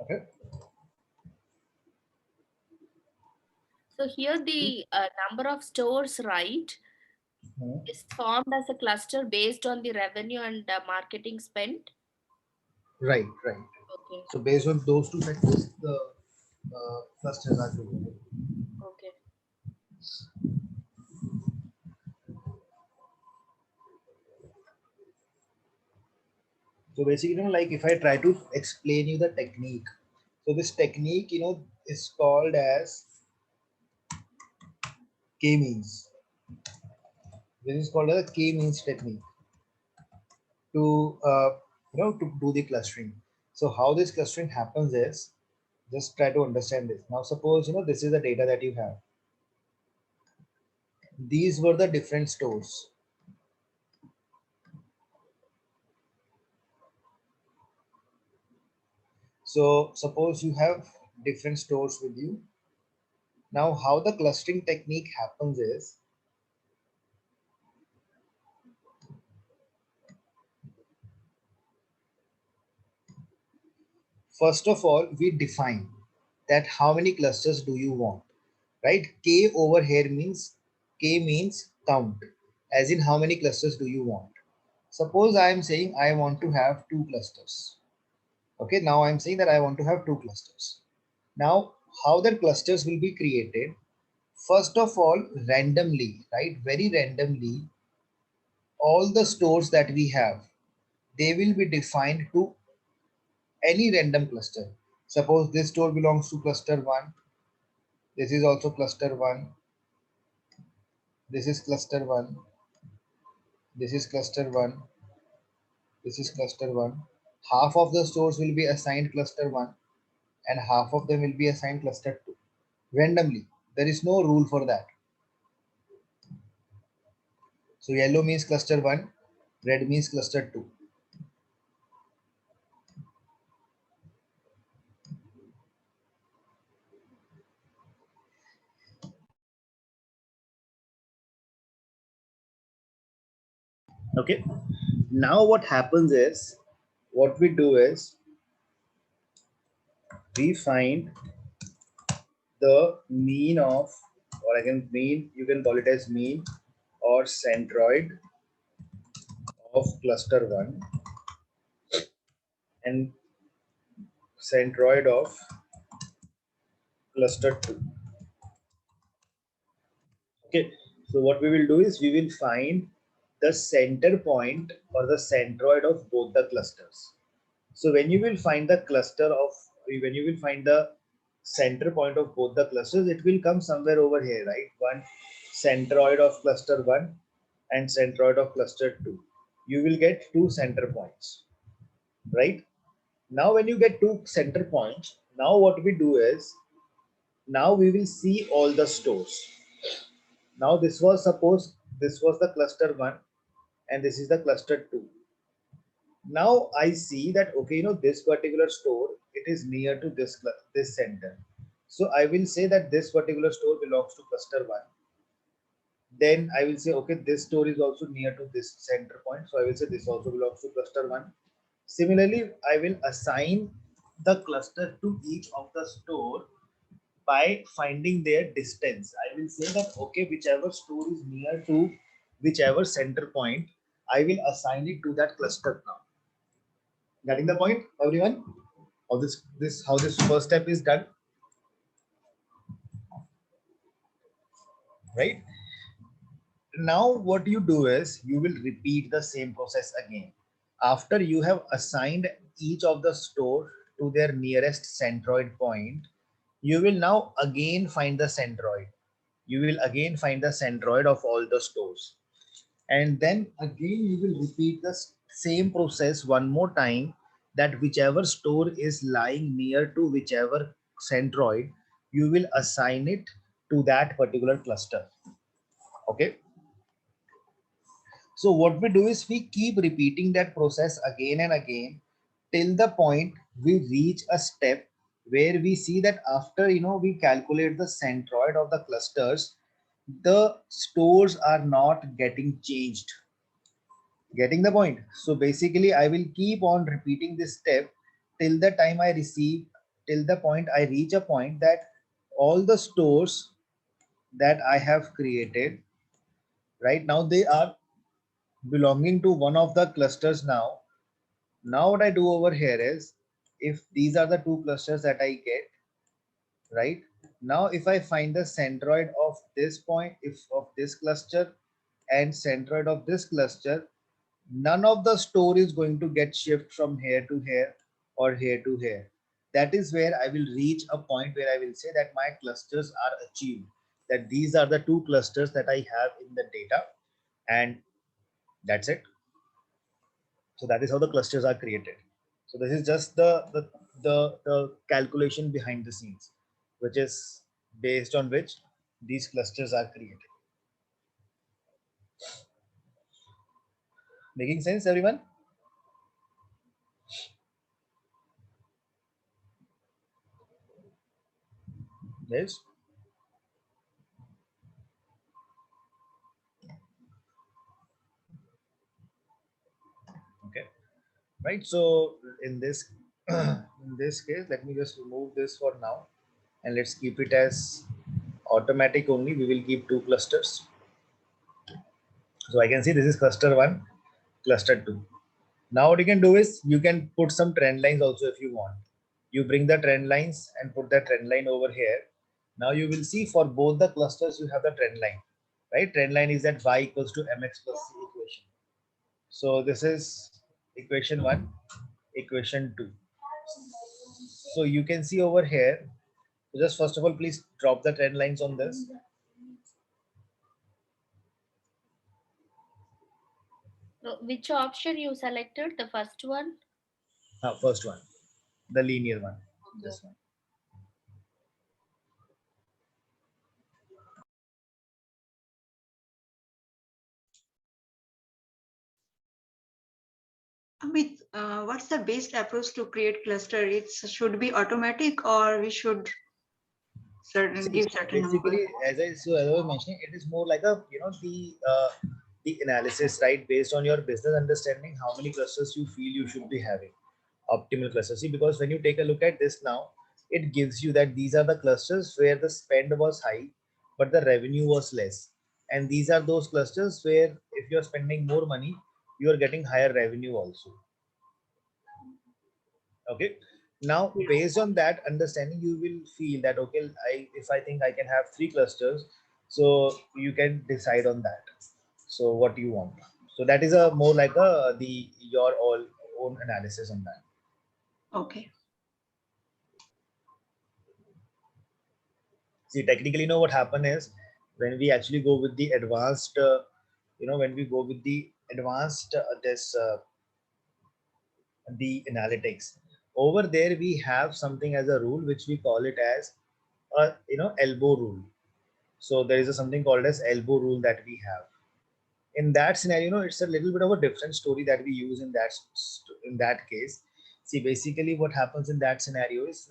Okay. So here the number of stores, right, is formed as a cluster based on the revenue and marketing spent. Right, right. Okay. So based on those two factors, the clusters are created. Okay. So basically, like if I try to explain you the technique, so this technique, is called as K-means. This is called as a K-means technique to, to do the clustering. So how this clustering happens is, just try to understand this. Now, suppose, this is the data that you have. These were the different stores. So suppose you have different stores with you. Now, how the clustering technique happens is, first of all, we define that how many clusters do you want, right? K over here means, K means count, as in how many clusters do you want. Suppose I am saying I want to have 2 clusters. Okay, now I'm saying that I want to have 2 clusters. Now, how the clusters will be created? First of all, randomly, right? Very randomly, all the stores that we have, they will be defined to any random cluster. Suppose this store belongs to cluster 1. This is also cluster 1. This is cluster 1. This is cluster 1. This is cluster 1. half of the stores will be assigned cluster 1 and half of them will be assigned cluster 2 randomly. There is no rule for that. So yellow means cluster 1, red means cluster 2. Okay. Now what happens is, what we do is, we find the mean of, or again mean, you can call it as mean or centroid of cluster 1 and centroid of cluster 2. Okay, so what we will do is we will find the center point or the centroid of both the clusters. So when you will find the cluster of, when you will find the center point of both the clusters, it will come somewhere over here, right? One centroid of cluster 1 and centroid of cluster 2. You will get two center points, right? Now when you get two center points, now what we do is, now we will see all the stores. Now this was, suppose this was the cluster 1 and this is the cluster 2. Now I see that, okay, this particular store, it is near to this center. So I will say that this particular store belongs to cluster 1. Then I will say, okay, this store is also near to this center point. So I will say this also belongs to cluster 1. Similarly, I will assign the cluster to each of the store by finding their distance. I will say that, okay, whichever store is near to whichever center point, I will assign it to that cluster now. Getting the point, everyone? How this first step is done, right? Now what you do is you will repeat the same process again. After you have assigned each of the store to their nearest centroid point, you will now again find the centroid. You will again find the centroid of all the stores. And then again you will repeat the same process one more time, that whichever store is lying near to whichever centroid, you will assign it to that particular cluster. Okay. So what we do is we keep repeating that process again and again till the point we reach a step where we see that after we calculate the centroid of the clusters, the stores are not getting changed. Getting the point? So basically I will keep on repeating this step till the time I receive, till the point I reach a point that all the stores that I have created right now, they are belonging to one of the clusters now. Now what I do over here is, if these are the two clusters that I get, right? Now if I find the centroid of this point, if of this cluster and centroid of this cluster, none of the store is going to get shift from here to here or here to here. That is where I will reach a point where I will say that my clusters are achieved, that these are the two clusters that I have in the data, and that's it. So that is how the clusters are created. So this is just the calculation behind the scenes, which is based on which these clusters are created. Making sense, everyone? Yes. Okay. Right. So in this in this case, let me just remove this for now, and let's keep it as automatic only. We will keep two clusters. So I can see this is cluster 1, cluster 2. Now what you can do is you can put some trend lines also if you want. You bring the trend lines and put the trend line over here. Now you will see for both the clusters you have the trend line, right? Trend line is that y equals to mx plus c equation. So this is equation 1, equation 2. So you can see over here, just first of all, please drop the trend lines on this. So which option you selected? The first one? First one, the linear one. Okay. This one. Amit, what's the best approach to create cluster? It should be automatic, or we should give certain number. Basically, as I was mentioning, it is more like a the analysis, right, based on your business understanding, how many clusters you feel you should be having, optimal clusters. See, because when you take a look at this now, it gives you that these are the clusters where the spend was high, but the revenue was less, and these are those clusters where if you're spending more money, you are getting higher revenue also. Okay, now based on that understanding, you will feel that okay, if I think I can have three clusters, so you can decide on that. So what do you want? So that is a more like a the your all own analysis on that. Okay. See, technically, what happen is when we actually go with the advanced when we go with the advanced this the analytics, over there we have something as a rule which we call it as a elbow rule. So there is a something called as elbow rule that we have. In that scenario, it's a little bit of a different story that we use in that case. See, basically what happens in that scenario is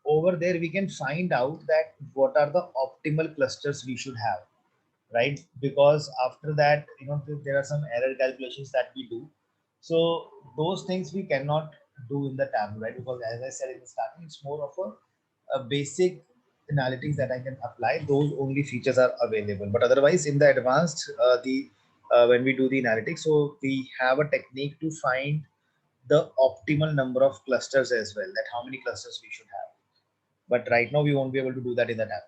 over there we can find out that what are the optimal clusters we should have, right? Because after that, there are some error calculations that we do. So those things we cannot do in the tableau, right? Because as I said in the starting, it's more of a basic analytics that I can apply. Those only features are available. But otherwise, in the advanced, the when we do the analytics, so we have a technique to find the optimal number of clusters as well. That how many clusters we should have. But right now, we won't be able to do that in the tableau.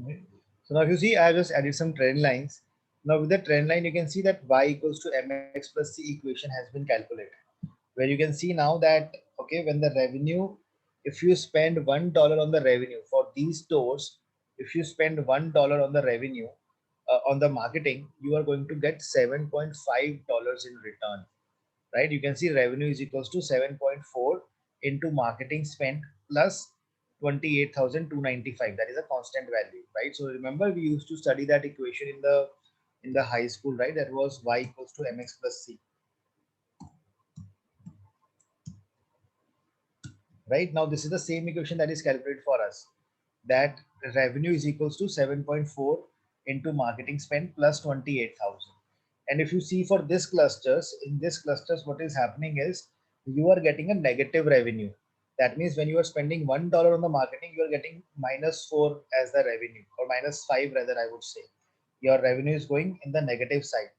Right. So now if you see, I just added some trend lines. Now with the trend line, you can see that y equals to mx plus c equation has been calculated. Where you can see now that, okay, when the revenue, if you spend $1 on the revenue for these stores, if you spend $1 on the revenue on the marketing, you are going to get $7.5 in return, right? You can see revenue is equals to 7.4 into marketing spent plus 28,295. That is a constant value, right? So remember we used to study that equation in the high school, right? That was y equals to mx plus c. Right now this is the same equation that is calculated for us, that revenue is equals to 7.4 into marketing spend plus 28,000. And if you see for this clusters, in this clusters, what is happening is you are getting a negative revenue. That means when you are spending $1 on the marketing, you are getting -4 as the revenue, or -5 rather, I would say. Your revenue is going in the negative side,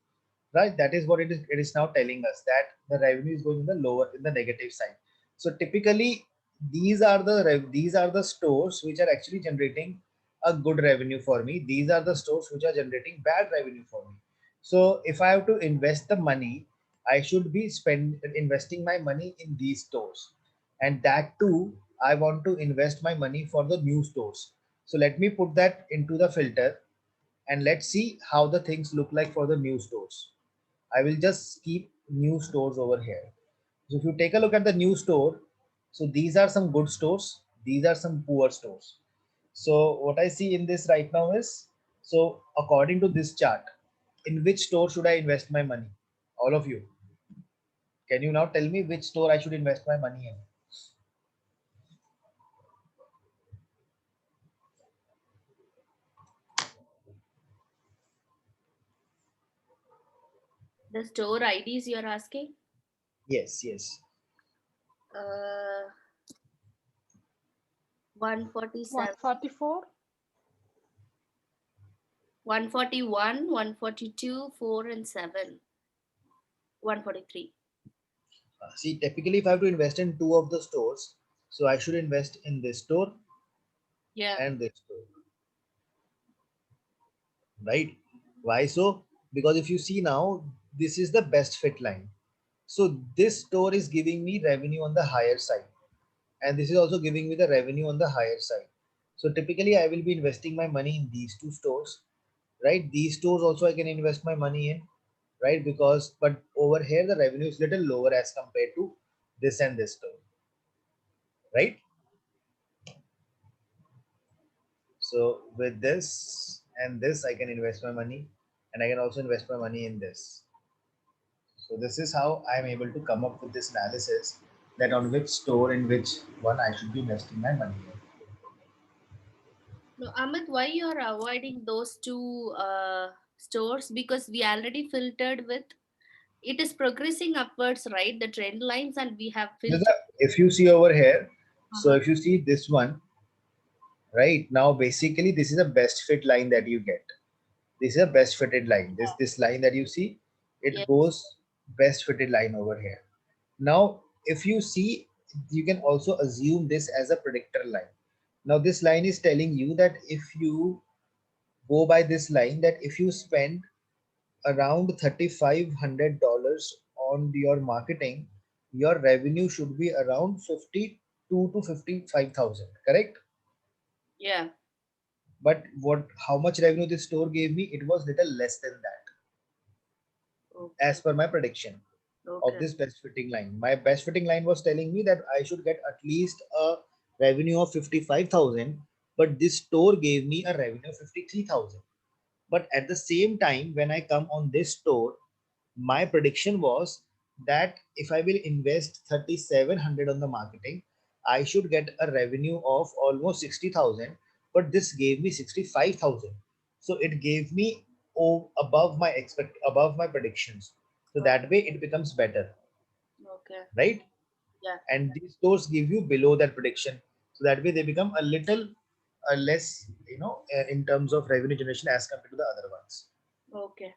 right? That is what it is now telling us, that the revenue is going in the lower, in the negative side. So typically these are the stores which are actually generating a good revenue for me. These are the stores which are generating bad revenue for me. So if I have to invest the money, I should be investing my money in these stores, and that too I want to invest my money for the new stores. So let me put that into the filter, and let's see how the things look like for the new stores. I will just keep new stores over here. So if you take a look at the new store, so these are some good stores, these are some poor stores. So what I see in this right now is, so according to this chart, in which store should I invest my money? All of you, can you now tell me which store I should invest my money in? The store IDs you're asking? Yes, yes. 147, 144. 141, 142, 4 and 7, 143. See, typically, if I have to invest in two of the stores, so I should invest in this store Yeah. and this store, right? Why so? Because if you see now, this is the best fit line. So this store is giving me revenue on the higher side, and this is also giving me the revenue on the higher side. So typically, I will be investing my money in these two stores, right? These stores also I can invest my money in, right? Because but over here the revenue is little lower as compared to this and this store, right? So with this and this, I can invest my money, and I can also invest my money in this. So this is how I'm able to come up with this analysis that on which store in which one I should be investing my money in. No, Amit, why you're avoiding those two stores? Because we already filtered with, it is progressing upwards, right? The trend lines, and we have filtered. If you see over here, so Uh-huh. if you see this one, right now, basically this is a best fit line that you get. This is a best fitted line. This line that you see, it Yes. goes best fitted line over here. Now, if you see, you can also assume this as a predictor line. Now, this line is telling you that if you go by this line, that if you spend around $3,500 on your marketing, your revenue should be around 52 to 55,000, correct? Yeah. But what, how much revenue this store gave me? It was little less than that, as Okay. per my prediction of Okay. this best fitting line. My best fitting line was telling me that I should get at least a revenue of 55,000, but this store gave me a revenue of 53,000. But at the same time, when I come on this store, my prediction was that if I will invest 3,700 on the marketing, I should get a revenue of almost 60,000, but this gave me 65,000. So it gave me above my predictions. So Oh, that way it becomes better, okay. right? Yeah. And these stores give you below that prediction. So that way they become a little less, in terms of revenue generation as compared to the other ones. Okay.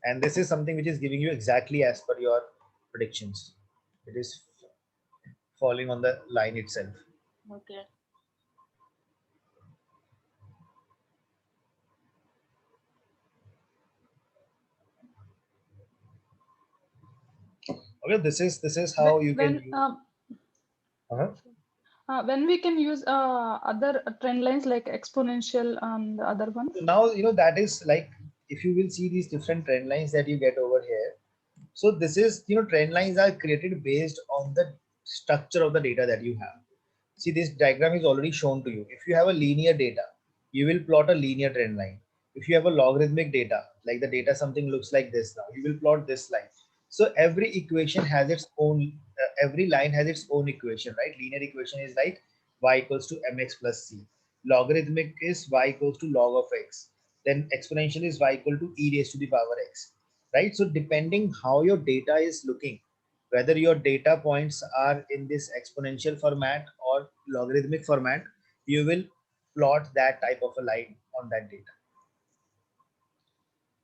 And this is something which is giving you exactly as per your predictions. It is falling on the line itself. Okay. Okay, this is When how you can when use. um, Uh-huh. when we can use other trend lines like exponential and the other ones. So now that is like, if you will see these different trend lines that you get over here. So this is, trend lines are created based on the structure of the data that you have. See, this diagram is already shown to you. If you have a linear data, you will plot a linear trend line. If you have a logarithmic data, like the data something looks like this now, you will plot this line. So every equation has its own, every line has its own equation, right? Linear equation is like y equals to mx plus c. Logarithmic is y equals to log of x. Then exponential is y equal to e raised to the power x, right? So depending how your data is looking, whether your data points are in this exponential format or logarithmic format, you will plot that type of a line on that data.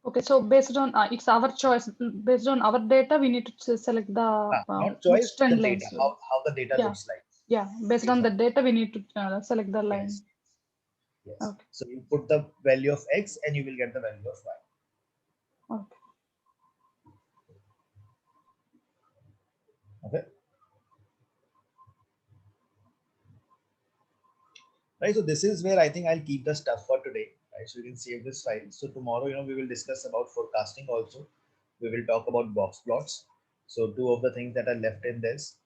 Okay, so based on it's our choice. Based on our data, we need to select the Not which choice, the trend data, lines. how the data Yeah, looks like. yeah. Based on the Exactly. data, we need to select the line. Yes. Yes. Okay. So you put the value of x and you will get the value of y. Okay. Okay. Right. So this is where I think I'll keep the stuff for today. Right. So you can save this file. So tomorrow, we will discuss about forecasting also. We will talk about box plots. So two of the things that are left in this.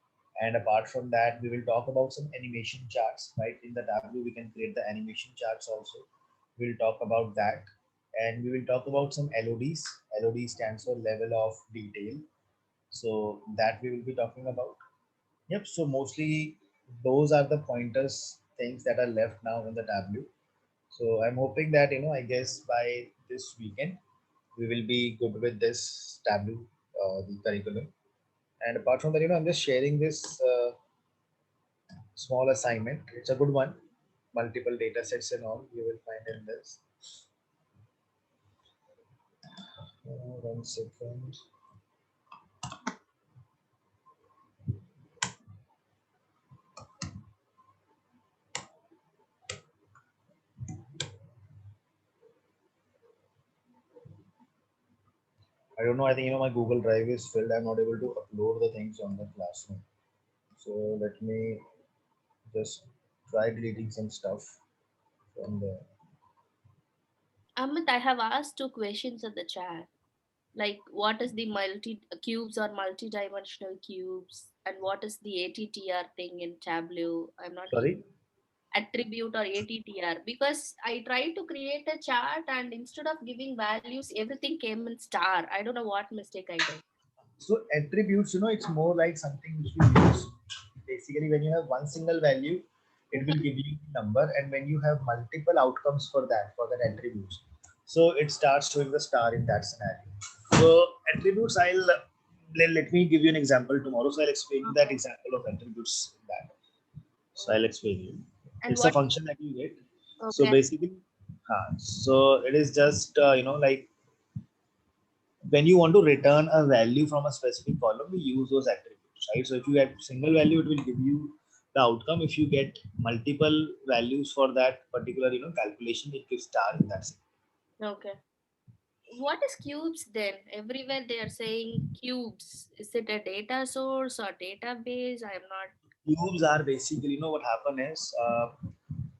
And apart from that, we will talk about some animation charts, right? In the Tableau, we can create the animation charts also. We'll talk about that. And we will talk about some LODs. LOD stands for level of detail. So that we will be talking about. Yep. So mostly those are the pointers, things that are left now in the Tableau. So I'm hoping that, I guess by this weekend, we will be good with this Tableau, the curriculum. And apart from that, I'm just sharing this small assignment. It's a good one. Multiple data sets and all you will find in this. 1 second. I don't know. I think my Google Drive is filled. I'm not able to upload the things on the classroom. So let me just try deleting some stuff from there. Amit, I have asked 2 questions in the chat. Like, what is the multi cubes or multi-dimensional cubes, and what is the ATTR thing in Tableau? I'm not Sorry. attribute or ATTR, because I tried to create a chart and instead of giving values, everything came in star. I don't know what mistake I did. So attributes, it's more like something which we use. Basically, when you have one single value, it will give you the number, and when you have multiple outcomes for that attributes, so it starts showing the star in that scenario. So attributes, let me give you an example tomorrow. So I'll explain you that Okay. example of attributes in that. So I'll explain you. And It's a what? function that you get. So Okay. basically, so it is just like when you want to return a value from a specific column, we use those attributes, right? So if you get single value, it will give you the outcome. If you get multiple values for that particular, calculation, it gives star in that. Okay. What is cubes then? Everywhere they are saying cubes. Is it a data source or database? I am not. Cubes are basically, what happen is,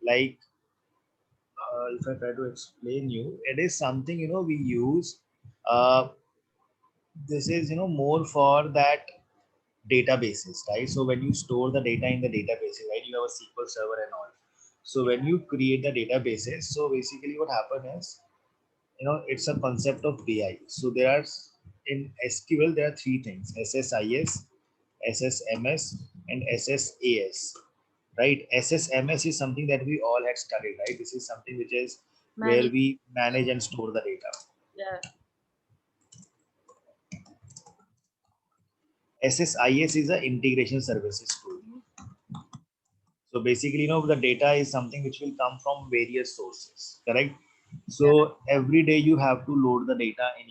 like, if I try to explain you, it is something, we use. Uh, this is, more for that databases, right? So when you store the data in the databases, right, you have a SQL server and all. So when you create the databases, so basically what happen is, it's a concept of BI. So there are in SQL there are three things: SSIS, SSMS, and SSAS. Right? SSMS is something that we all had studied, right? This is something which is where Manage. we manage and store the data. Yeah. SSIS is an integration services tool. So basically, the data is something which will come from various sources, correct? Yeah. So every day you have to load the data in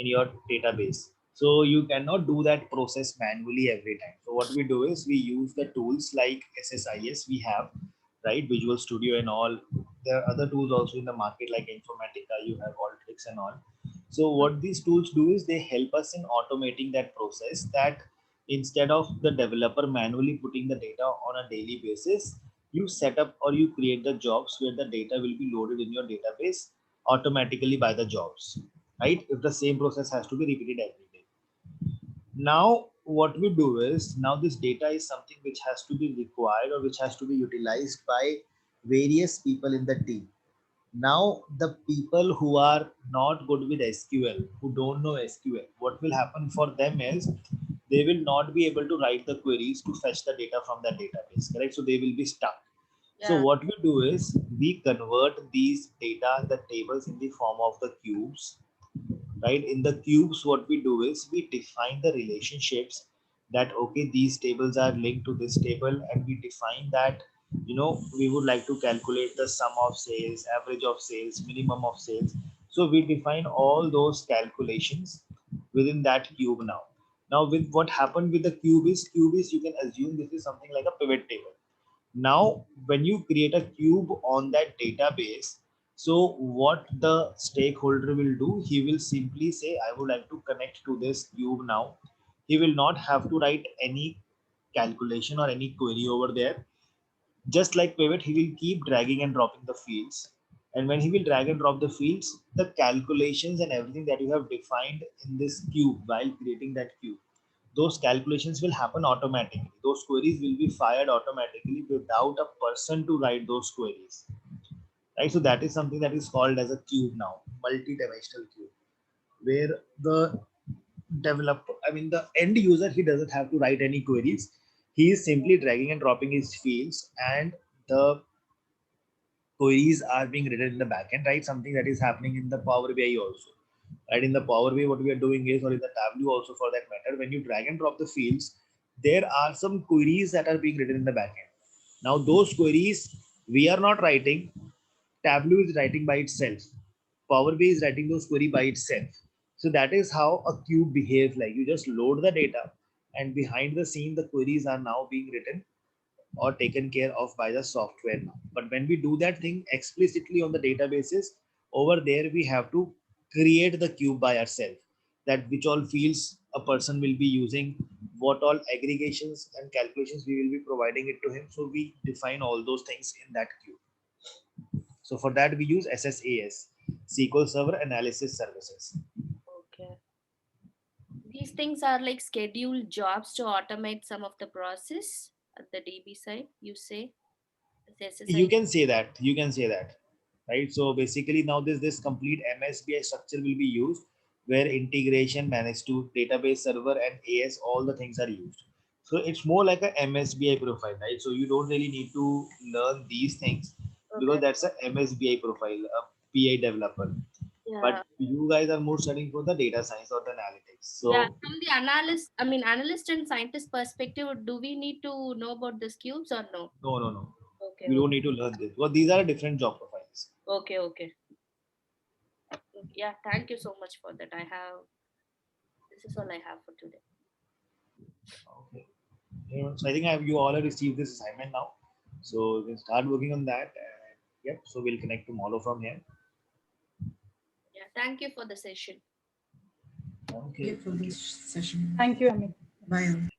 your database. So you cannot do that process manually every time. So what we do is we use the tools like SSIS we have, right? Visual Studio and all. There are other tools also in the market like Informatica, you have Alteryx and all. So what these tools do is they help us in automating that process, that instead of the developer manually putting the data on a daily basis, you set up or you create the jobs where the data will be loaded in your database automatically by the jobs, right? If the same process has to be repeated every day. Now what we do is, now this data is something which has to be required or which has to be utilized by various people in the team. Now the people who are not good with SQL, who don't know SQL, what will happen for them is they will not be able to write the queries to fetch the data from that database, correct? So they will be stuck. So Yeah. what we do is we convert these data, the tables, in the form of the cubes, right? In the cubes, what we do is we define the relationships that, okay, these tables are linked to this table, and we define that, we would like to calculate the sum of sales, average of sales, minimum of sales. So we define all those calculations within that cube. Now with what happened with the cube is you can assume this is something like a pivot table. Now when you create a cube on that database, so what the stakeholder will do, he will simply say, I would like to connect to this cube. Now he will not have to write any calculation or any query over there. Just like pivot, he will keep dragging and dropping the fields, and when he will drag and drop the fields, the calculations and everything that you have defined in this cube while creating that cube, those calculations will happen automatically. Those queries will be fired automatically without a person to write those queries, right? So that is something that is called as a cube now, multi-dimensional cube, where the developer, I mean the end user, he doesn't have to write any queries. He is simply dragging and dropping his fields, and the queries are being written in the backend, right? Something that is happening in the Power BI also. Right, in the Power BI, what we are doing is, or in the Tableau also for that matter, when you drag and drop the fields, there are some queries that are being written in the backend. Now, those queries we are not writing, Tableau is writing by itself. Power BI is writing those query by itself. So that is how a cube behaves like. You just load the data, and behind the scene, the queries are now being written or taken care of by the software now. But when we do that thing explicitly on the databases, over there we have to create the cube by ourselves, that which all fields a person will be using, what all aggregations and calculations we will be providing it to him. So we define all those things in that cube. So for that we use SSAS, SQL Server Analysis Services. Okay. These things are like scheduled jobs to automate some of the process at the DB side, you say? This is You can say that. You can say that, right? So basically now this complete MSBI structure will be used, where integration managed to database server and AS, all the things are used. So it's more like a MSBI profile, right? So you don't really need to learn these things because Okay. that's a MSBI profile, a PI developer. Yeah. But you guys are more studying for the data science or the analytics. Yeah, So from the analyst and scientist perspective, do we need to know about these cubes or no? no. Okay, You don't need to learn this because these are different job profiles. okay. Yeah, thank you so much for that. This is all I have for today. Okay. So I think you all have received this assignment now. So we can start working on that. And yep. So we'll connect tomorrow from here. Yeah, thank you for the session. Okay. For this session. Thank you, Amit. Bye. all.